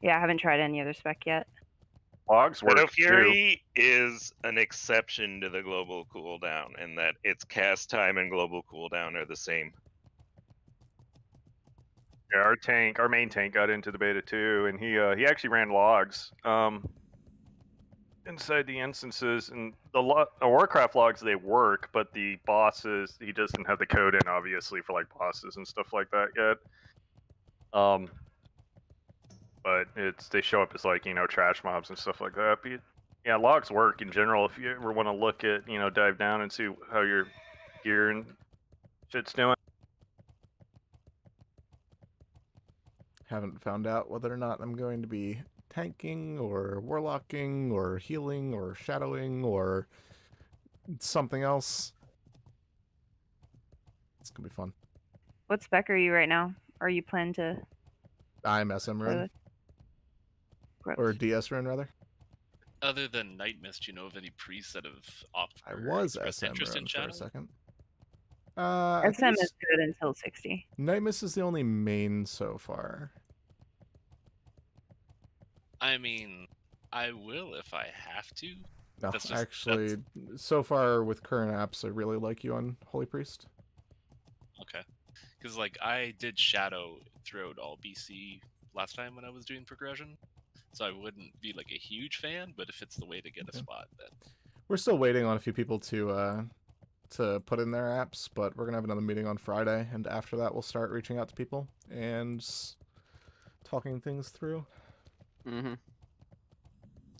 Yeah, I haven't tried any other spec yet. Logs work Shadow too. Fury is an exception to the global cooldown in that its cast time and global cooldown are the same. Yeah, our main tank got into the beta too, and he actually ran logs inside the instances, and the Warcraft logs, they work, but the bosses, he doesn't have the code in obviously for like bosses and stuff like that yet. But they show up as like, you know, trash mobs and stuff like that. But yeah, logs work in general if you ever want to look at, you know, dive down and see how your gear and shit's doing. Haven't found out whether or not I'm going to be tanking or warlocking or healing or shadowing or something else. It's gonna be fun. What spec are you right now? Are you planning to... I'm SM run. Or DS run, rather. Other than Night Mist, you know of any priests that have opted I or was expressed SM interest run in for Shadow? a second. SM is good until 60. Night Mist is the only main so far. I mean, I will if I have to. No, That's just, actually, so far with current apps, I really like you on Holy Priest. Okay. Because, like, I did Shadow throughout all BC last time when I was doing progression. So I wouldn't be, like, a huge fan, but if it's the way to get a spot, then... We're still waiting on a few people to put in their apps, but we're going to have another meeting on Friday, and after that we'll start reaching out to people and talking things through. Mm-hmm.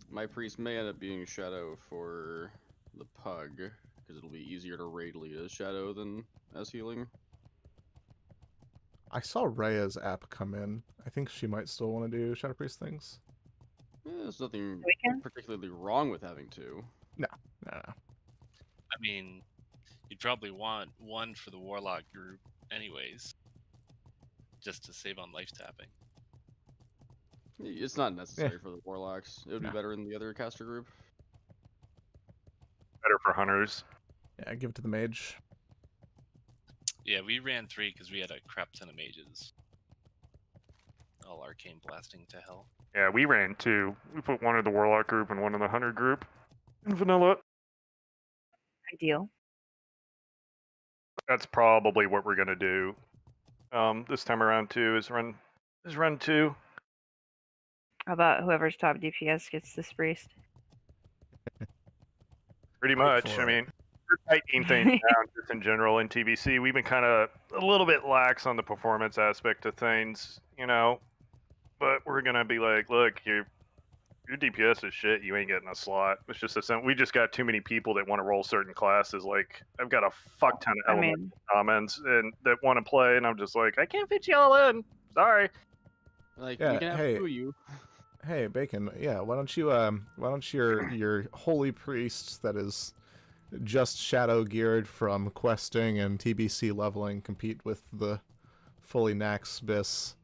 My priest may end up being Shadow for the PUG, because it'll be easier to raid lead as Shadow than as healing. I saw Rhea's app come in. I think she might still want to do Shadow Priest things. There's nothing particularly wrong with having to. No. I mean, you'd probably want one for the Warlock group anyways, just to save on life tapping. It's not necessary for the Warlocks. It would be better in the other caster group. better for hunters. Yeah, give it to the mage. Yeah, we ran 3 because we had a crap ton of mages. All arcane blasting to hell. Yeah, we ran 2. We put one in the warlock group and one in the hunter group. In vanilla. Ideal. That's probably what we're gonna do. This time around too is run 2. How about whoever's top DPS gets this priest? Pretty Wait much. for I it. mean, we're tightening things down just in general in TBC. We've been kind of a little bit lax on the performance aspect of things, you know. But we're gonna be like, look, your DPS is shit. You ain't getting a slot. It's just we just got too many people that want to roll certain classes. Like I've got a fuck ton of elemental comments and that want to play, and I'm just like, I can't fit y'all in. Sorry. Like Yeah, we can have hey. 2 of you. Hey, Bacon. Yeah, why don't your holy priest that is just shadow geared from questing and TBC leveling compete with the fully Nax bis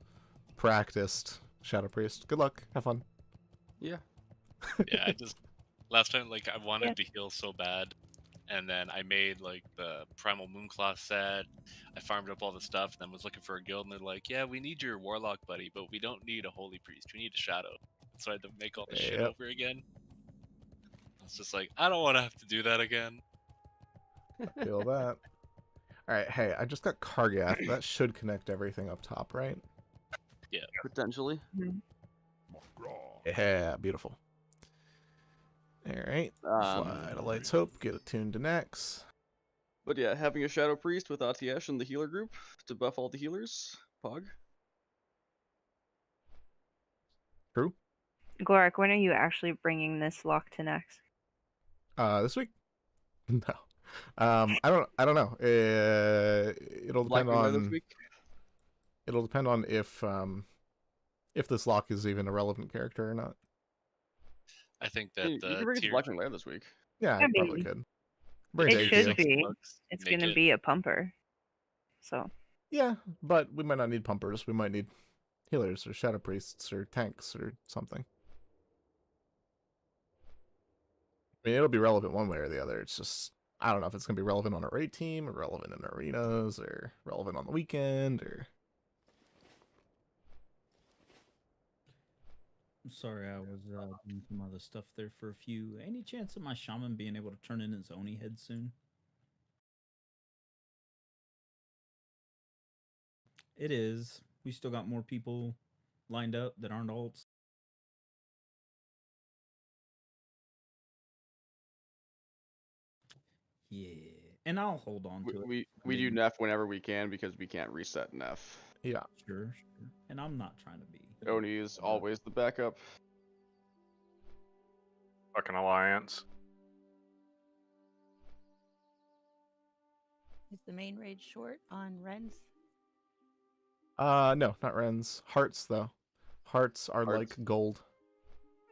practiced shadow priest? Good luck. Have fun. Yeah. Yeah, I just last time like I wanted to heal so bad, and then I made like the primal moonclaw set. I farmed up all the stuff, and then was looking for a guild, and they're like, "Yeah, we need your warlock buddy, but we don't need a holy priest. We need a shadow." So I had to make all the shit Yep. over again. It's just like I don't want to have to do that again. I feel that. All right, hey, I just got Kargath. That should connect everything up top, right? Yeah. Potentially. Yeah, beautiful. All right, fly to Light's Hope, get attuned to Nax. But yeah, having a Shadow Priest with Atiyesh in the healer group to buff all the healers. PUG. True. Glorak, when are you actually bringing this lock to NAX? This week? No. I don't know. It'll depend Likely this on. week? It'll depend on if this lock is even a relevant character or not. I think that You can bring it to Black and Lair this week. Yeah, I probably could. Bring It should Dave be. too. It's Make gonna it- be a pumper. So Yeah, but we might not need pumpers. We might need healers or shadow priests or tanks or something. I mean, it'll be relevant one way or the other. It's just I don't know if it's gonna be relevant on a raid team or relevant in arenas or relevant on the weekend or. Sorry, I was doing some other stuff there for a few. Any chance of my shaman being able to turn in his Oni head soon? It is. We still got more people lined up that aren't alts. Yeah, and I'll hold on to it. We do Neff whenever we can because we can't reset Neff. Yeah. Sure. And I'm not trying to be. Oni is always the backup. Fucking alliance. Is the main raid short on Rens? No, not Rens. Hearts though. Hearts are like gold.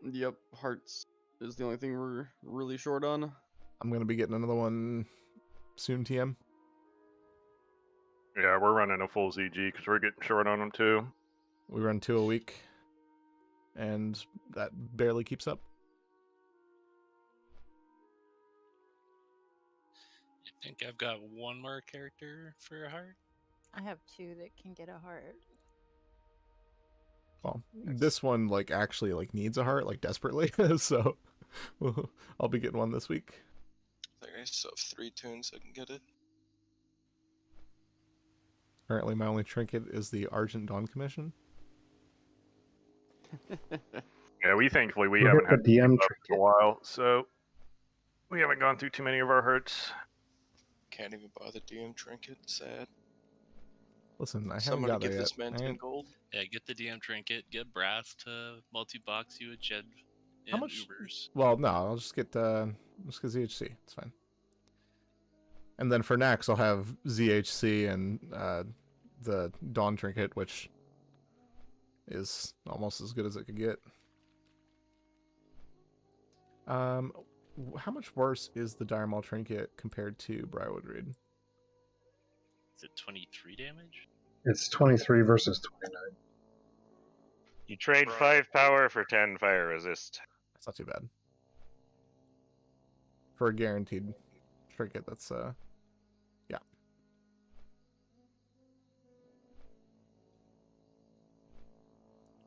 Yep, Hearts is the only thing we're really short on. I'm gonna be getting another one soon, TM. Yeah, we're running a full ZG because we're getting short on them too. We run 2 a week, and that barely keeps up. I think I've got one more character for a heart. I have 2 that can get a heart. Well, this one like actually like needs a heart like desperately, so I'll be getting one this week. I think I still have 3 tunes that can get it. Currently, my only trinket is the Argent Dawn Commission. Yeah, we thankfully we We'll haven't hit had the DM to keep up in a while, so we haven't gone through too many of our hurts. Can't even buy the DM trinket. Sad. Listen, I haven't Somebody got there give yet. this man I 10 ain't- gold. Yeah, get the DM trinket, get Brass to multi-box you a Jed and How much? Ubers. Well, no, I'll just get ZHC. It's fine. And then for Nax, I'll have ZHC and the Dawn Trinket, which is almost as good as it could get. How much worse is the Dire Maul Trinket compared to Briarwood Reed? Is it 23 damage? It's 23 versus 29. You trade 5 power for 10 fire resist. That's not too bad. for a guaranteed trinket. That's yeah.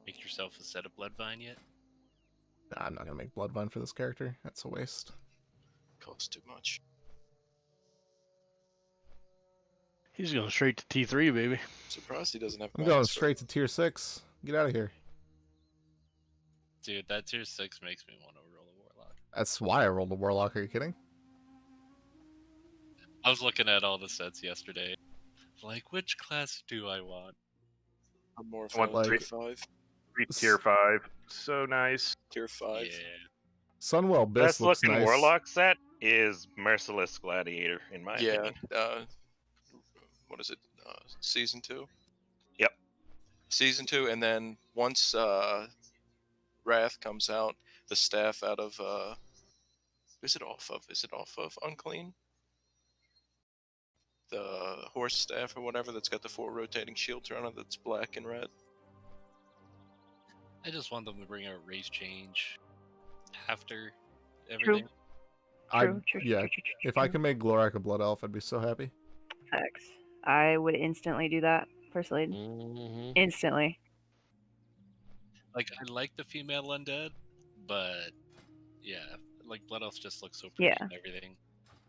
Make yourself a set of Bloodvine yet? Nah, I'm not gonna make Bloodvine for this character. That's a waste. Costs too much. – He's going straight to T3, baby. Surprised he doesn't have. I'm going straight to tier 6. Get out of here. Dude, that tier 6 makes me want to roll a Warlock. That's why I rolled a Warlock. Are you kidding? I was looking at all the sets yesterday. Like, which class do I want? I'm more I want tier 5. Tier 5. So nice. Tier 5. Yeah. Sunwell Biss Best looks looking nice. Warlock set is Merciless Gladiator, in my Yeah. opinion. What is it? Season 2? Yep. Season 2, and then once Wrath comes out, the staff out of Is it off of Unclean? The horse staff or whatever that's got the 4 rotating shields around it that's black and red. I just want them to bring out race change after everything. True. If I can make Glorak a Blood Elf, I'd be so happy. Facts. I would instantly do that, personally. Instantly. Like, I like the female undead, but yeah, like Blood Elf just looks so pretty Yeah. and everything.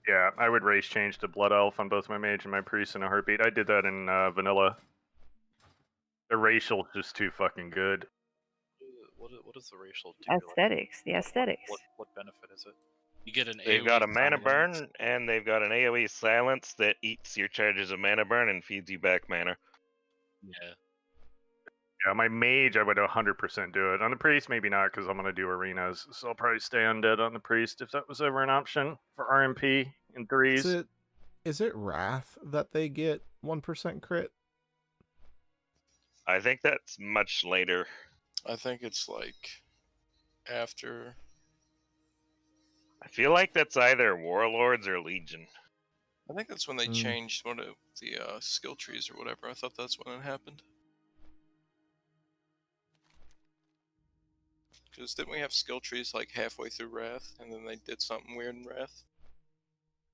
Yeah, I would race change to Blood Elf on both my mage and my priest in a heartbeat. I did that in vanilla. The racial's just too fucking good. What is the racial do? Aesthetics. The aesthetics. What benefit is it? You get an They've AoE got a mana silence. burn, and they've got an AoE silence that eats your charges of mana burn and feeds you back mana. Yeah. Yeah, my mage, I would 100% do it. On the priest, maybe not, because I'm going to do arenas. So I'll probably stay undead on the priest if that was ever an option for RMP in 3s. Is it Wrath that they get 1% crit? I think that's much later. I think it's like after. I feel like that's either Warlords or Legion. I think that's when they changed one of the skill trees or whatever. I thought that's when it happened. Because didn't we have skill trees like halfway through Wrath, and then they did something weird in Wrath?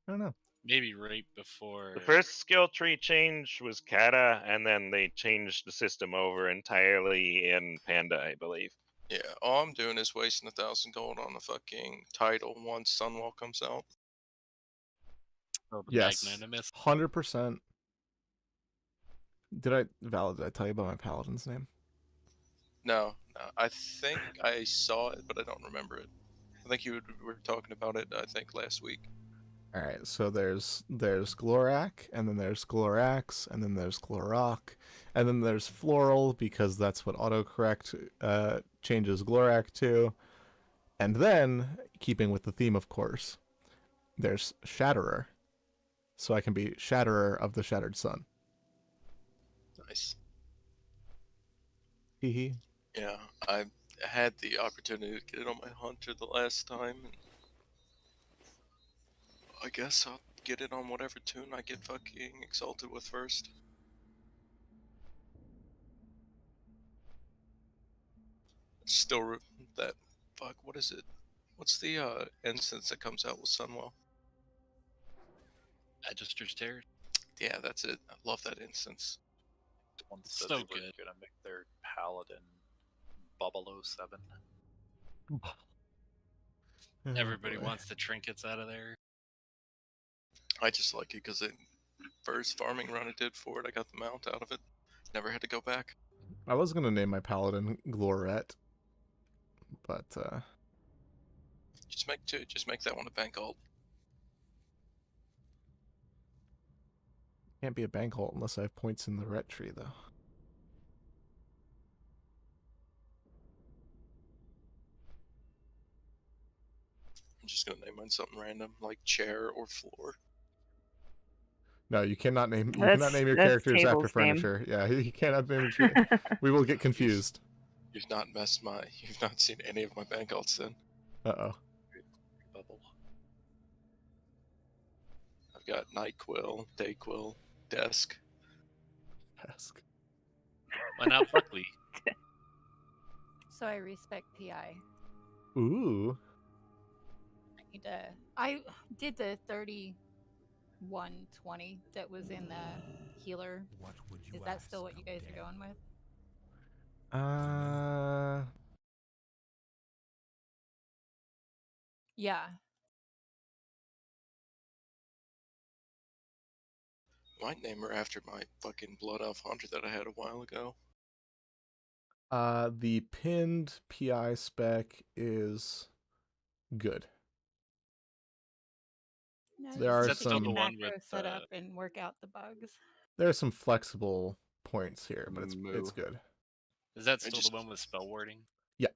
I don't know. Maybe right before. The first skill tree change was Kata, and then they changed the system over entirely in Panda, I believe. Yeah, all I'm doing is wasting 1,000 gold on a fucking title once Sunwall comes out. Oh, the Yes, Magnanimous. 100%. Did I tell you about my paladin's name? No, I think I saw it, but I don't remember it. I think you were talking about it, I think, last week. All right, so there's Glorak, and then there's Glorax, and then there's Glorak, and then there's Floral, because that's what autocorrect changes Glorak to. And then, keeping with the theme, of course, there's Shatterer. So I can be Shatterer of the Shattered Sun. Nice. Hee. Yeah, I had the opportunity to get it on my Hunter the last time, and I guess I'll get it on whatever tune I get fucking exalted with first. Still that fuck, what is it? What's the instance that comes out with Sunwell? Magister's Terror. Yeah, that's it. I love that instance. One It's said so they were good. gonna make their paladin Bubble 07. Everybody boy. wants the trinkets out of there. I just like it because it first farming run it did for it, I got the mount out of it. Never had to go back. I was gonna name my paladin Gloret, but Just make two. Just make that one a bank alt. can't be a bank ult unless I have points in the ret tree, though. I'm just gonna name mine something random, like chair or floor. No, you cannot name. You That's- cannot name your that's characters after Table's name. furniture. Yeah, you cannot name your. We will get confused. You've not seen any of my bank alts then. Uh-oh. Bubble. I've got Nightquill, Dayquill, Desk. Desk. Why not Buckley? So I respect PI. Ooh. need to. I did the 3120 that was in the healer. Is that still what you guys are going with? Yeah. Might name her after my fucking Blood Elf Hunter that I had a while ago. The pinned PI spec is good. No, There are just to some get macro set up and work out the bugs. There are some flexible points here, but it's good. Is that still the one with spell warding? Yeah.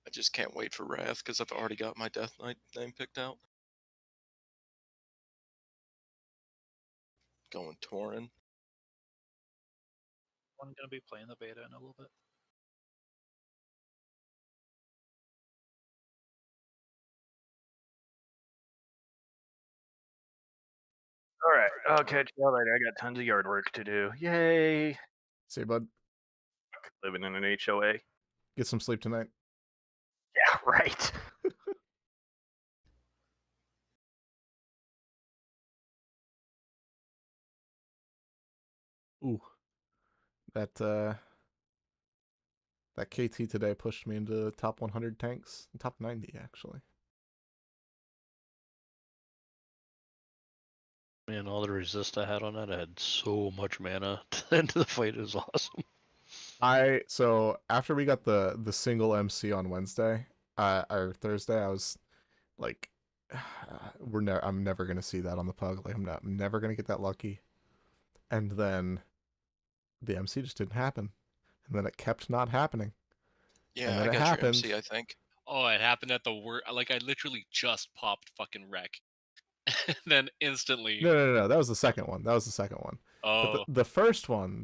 I just can't wait for Wrath because I've already got my Death Knight name picked out. Going Tauren. I'm gonna be playing the beta in a little bit. All right, I'll catch you all later. I got tons of yard work to do. Yay! See you, bud. Living in an HOA. Get some sleep tonight. Yeah, right. Ooh. That KT today pushed me into the top 100 tanks, top 90 actually. Man, all the resist I had on that, I had so much mana to the end of the fight. It was awesome. So after we got the single MC on Wednesday, or Thursday, I was like, I'm never gonna see that on the PUG. Like I'm never gonna get that lucky. And then the MC just didn't happen, and then it kept not happening. Yeah, and then I it got happened. your MC, I think. Oh, it happened at the worst. Like, I literally just popped fucking wreck. And then instantly. No. That was the second one. Oh. But the first one,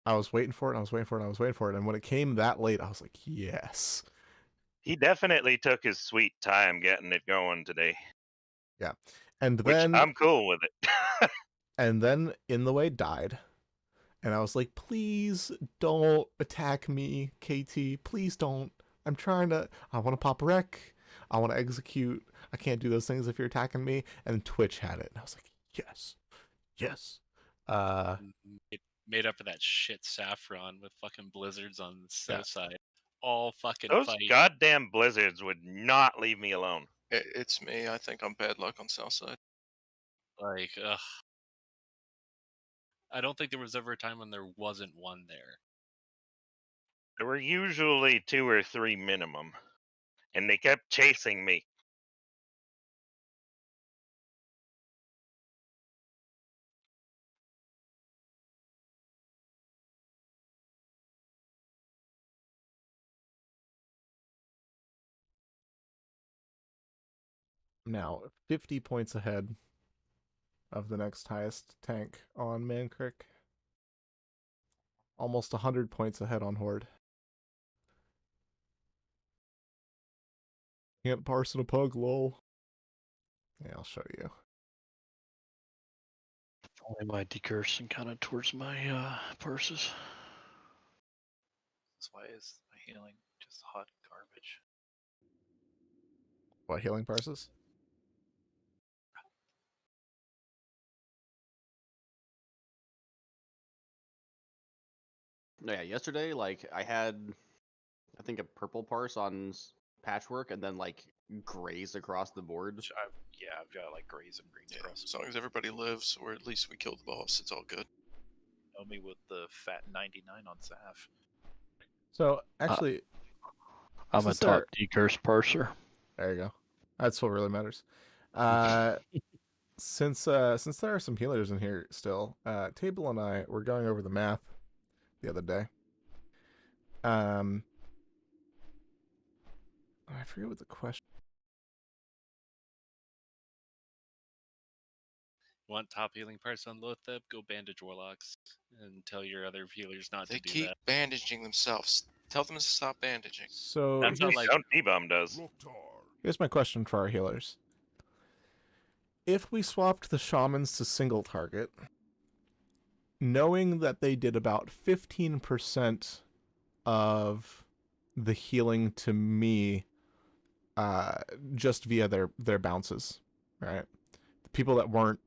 I was waiting for it. And when it came that late, I was like, yes. He definitely took his sweet time getting it going today. Yeah. And Which then I'm cool with it. And then In the Way died. And I was like, please don't attack me, KT. Please don't. I want to pop wreck. I want to execute. I can't do those things if you're attacking me. And Twitch had it. And I was like, yes. Yes. It made up for that shit Saffron with fucking blizzards on the south side. All fucking Those fight. goddamn blizzards would not leave me alone. It's me. I think I'm bad luck on Southside. Like, ugh. I don't think there was ever a time when there wasn't one there. There were usually 2 or 3 minimum. And they kept chasing me. Now 50 points ahead of the next highest tank on Mankrik. Almost 100 points ahead on Horde. Can't parse in a PUG, lol. Yeah, I'll show you. Only my decursing kind of towards my purses. That's why is my healing just hot garbage. What, healing parses? No, yeah, yesterday, like, I had, I think, a purple parse on patchwork and then, like, grays across the board. I've got, like, grays and greens across. As long as everybody lives, or at least we killed the boss, it's all good. Know me with the fat 99 on Saf. So, actually... I'm a top decurse parser. There you go. That's what really matters. Since there are some healers in here still, Table and I were going over the math the other day. I forget what the question. Want top healing parts on Lotheb? Go bandage warlocks and tell your other healers not They to do keep that. bandaging themselves. Tell them to stop bandaging. So That's not like T-Bomb does. Here's my question for our healers. If we swapped the shamans to single target, knowing that they did about 15% of the healing to me just via their bounces, right? The people that weren't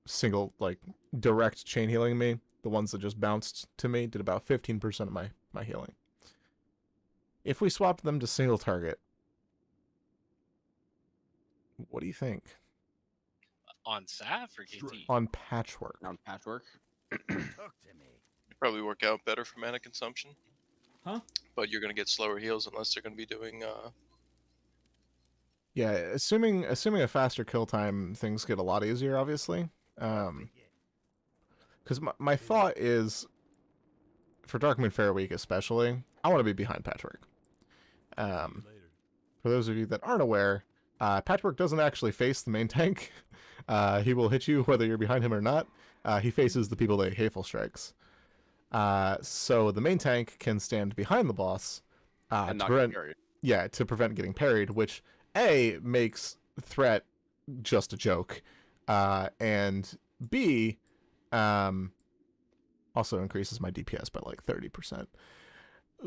single, like, direct chain healing me, the ones that just bounced to me, did about 15% of my healing. If we swapped them to single target, what do you think? On Saf or KT? On Patchwork. On Patchwork. Probably work out better for mana consumption. Huh? But you're gonna get slower heals unless they're gonna be doing. Yeah, assuming a faster kill time, things get a lot easier, obviously. Because my thought is, for Darkmoon Fair Week especially, I want to be behind Patchwork. For those of you that aren't aware, Patchwork doesn't actually face the main tank. He will hit you whether you're behind him or not. He faces the people that Hateful strikes. So the main tank can stand behind the boss And to not prevent, get parried. yeah, to prevent getting parried, which A, makes threat just a joke, and B, also increases my DPS by like 30%.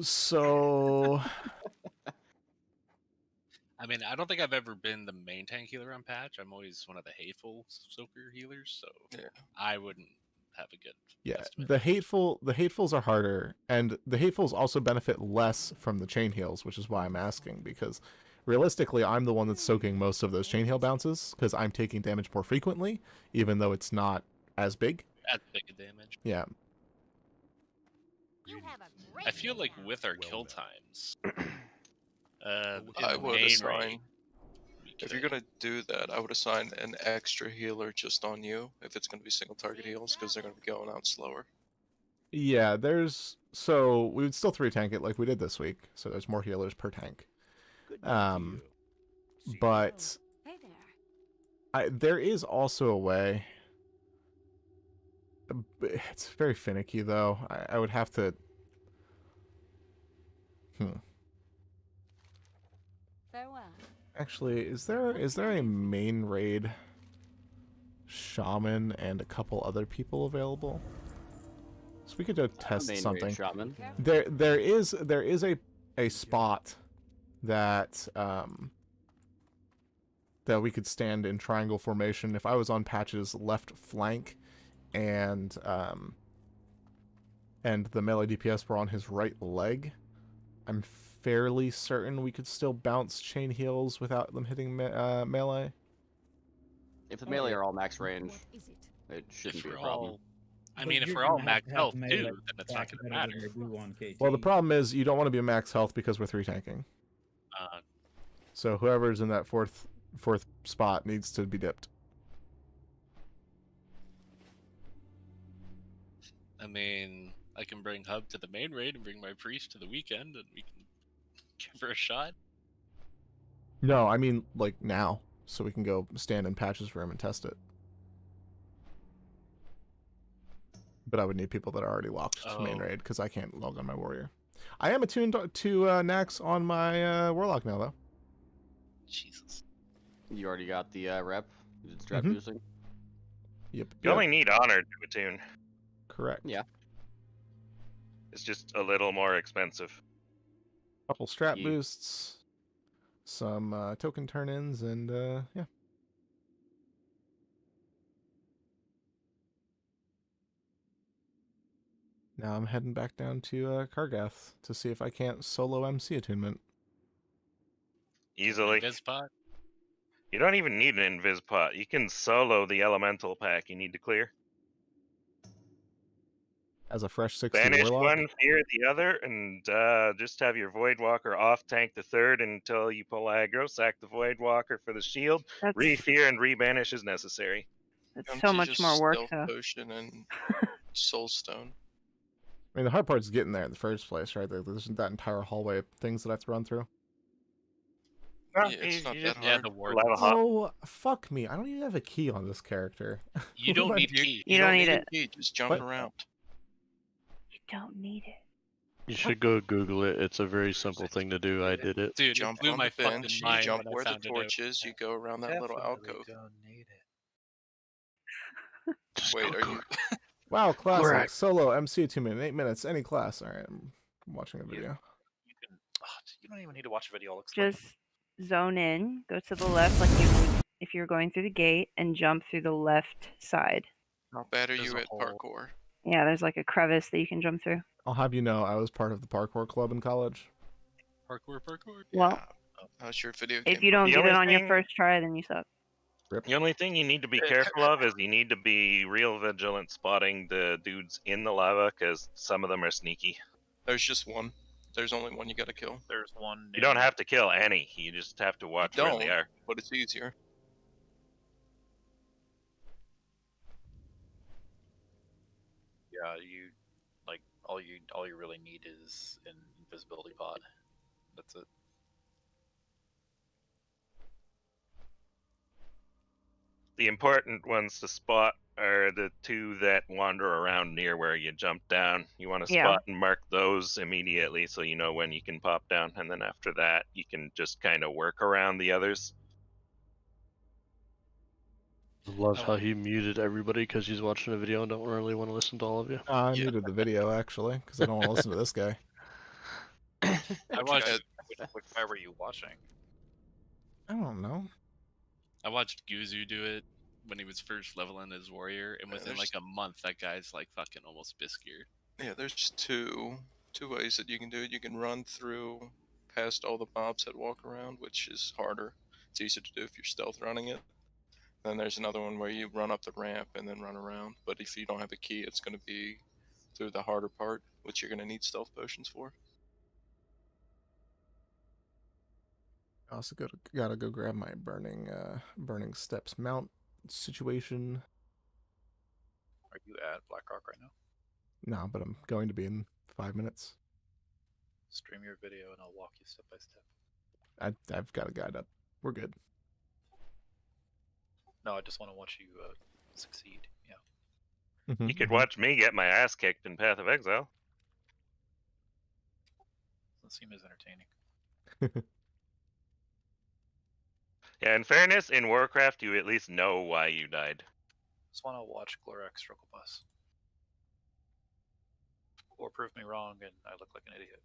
So I mean, I don't think I've ever been the main tank healer on patch. I'm always one of the hateful soaker healers, so I wouldn't have a good estimate. the hatefuls are harder, and the hatefuls also benefit less from the chain heals, which is why I'm asking, because realistically I'm the one that's soaking most of those chain heal bounces because I'm taking damage more frequently, even though it's not as big. That's big a damage. Yeah. I feel like with our kill times, I in would main assign. raid, If you're gonna do that, I would assign an extra healer just on you if it's gonna be single target heals because they're gonna be going out slower. Yeah, so we would still 3-tank it like we did this week, so there's more healers per tank. But there is also a way. It's very finicky though. I would have to. Actually, is there a main raid shaman and a couple other people available? So we could go test main raid something. shaman. There is a spot that that we could stand in triangle formation. If I was on Patch's left flank and the melee DPS were on his right leg, I'm fairly certain we could still bounce chain heals without them hitting melee. If the melee are all max range, it shouldn't be a problem. I mean, if we're all max health too, then it's not going to matter. Well, the problem is you don't want to be max health because we're 3-tanking. So whoever's in that fourth spot needs to be dipped. I mean, I can bring Hub to the main raid and bring my priest to the weekend, and we can give her a shot. No, I mean like now, so we can go stand in Patch's room and test it. But I would need people that are already locked to main raid because I can't log on my warrior. I am attuned to NAXX on my warlock now though. Jesus. You already got the rep. It's trap boosting. Yep. You only need honor to attune. Correct. Yeah. It's just a little more expensive. Couple strap boosts, some token turn-ins, and yeah. Now I'm heading back down to Kargath to see if I can't solo MC attunement. Easily. Invispot? You don't even need an Invispot. You can solo the elemental pack you need to clear. As a fresh 60 Banish warlock? one, fear the other, and just have your Voidwalker off tank the third until you pull aggro. Sack the Voidwalker for the shield. Re-fear and re-banish is necessary. That's so much more work, though. Potion and Soulstone. I mean, the hard part's getting there in the first place, right? There's that entire hallway of things that I have to run through. Yeah, it's not that hard. the ward. Oh, fuck me. I don't even have a key on this character. You don't need key. You don't need it. Key, just jump around. You don't need it. You should go Google it. It's a very simple thing to do. I did it. Dude, Jump it blew on my the fucking bench, you mind jump when I where the found it out. torch is, you go around that little alcove. Wait, are you... Wow, classic. Correct. Solo, MC 2 minutes, 8 minutes, any class. Alright, I'm watching a video. You don't even need to watch a video. It looks Just zone in, go to the left like you would if you're going through the gate, and jump through the left side. How bad are you at parkour? Yeah, there's like a crevice that you can jump through. I'll have you know, I was part of the parkour club in college. Parkour. Well, how's your video game? if you don't The get it only on your thing- first try, then you suck. The only thing you need to be careful of is you need to be real vigilant spotting the dudes in the lava, because some of them are sneaky. There's just one. There's only one you gotta kill. There's one. You don't have to kill any. You just have to watch where they are. But it's easier. Yeah, you like all you really need is an invisibility pod. That's it. The important ones to spot are the two that wander around near where you jump down. You want to Yeah. spot and mark those immediately so you know when you can pop down, and then after that you can just kind of work around the others. Love how he muted everybody because he's watching a video and don't really want to listen to all of you. I muted the video actually because I don't want to listen to this guy. I watched. Which guy were you watching? I don't know. I watched Guzu do it when he was first leveling his warrior, and within like a month, that guy's like fucking almost Biskier. Yeah, there's two ways that you can do it. You can run through past all the mobs that walk around, which is harder. It's easier to do if you're stealth running it. Then there's another one where you run up the ramp and then run around. But if you don't have a key, it's going to be through the harder part, which you're going to need stealth potions for. I also gotta go grab my burning steps mount situation. Are you at Blackrock right now? No, but I'm going to be in 5 minutes. Stream your video and I'll walk you step by step. I've got a guide up. We're good. No, I just want to watch you succeed. Yeah. You could watch me get my ass kicked in Path of Exile. Doesn't seem as entertaining. Yeah, in fairness, in Warcraft, you at least know why you died. Just want to watch Glorax struggle bus. Or prove me wrong and I look like an idiot.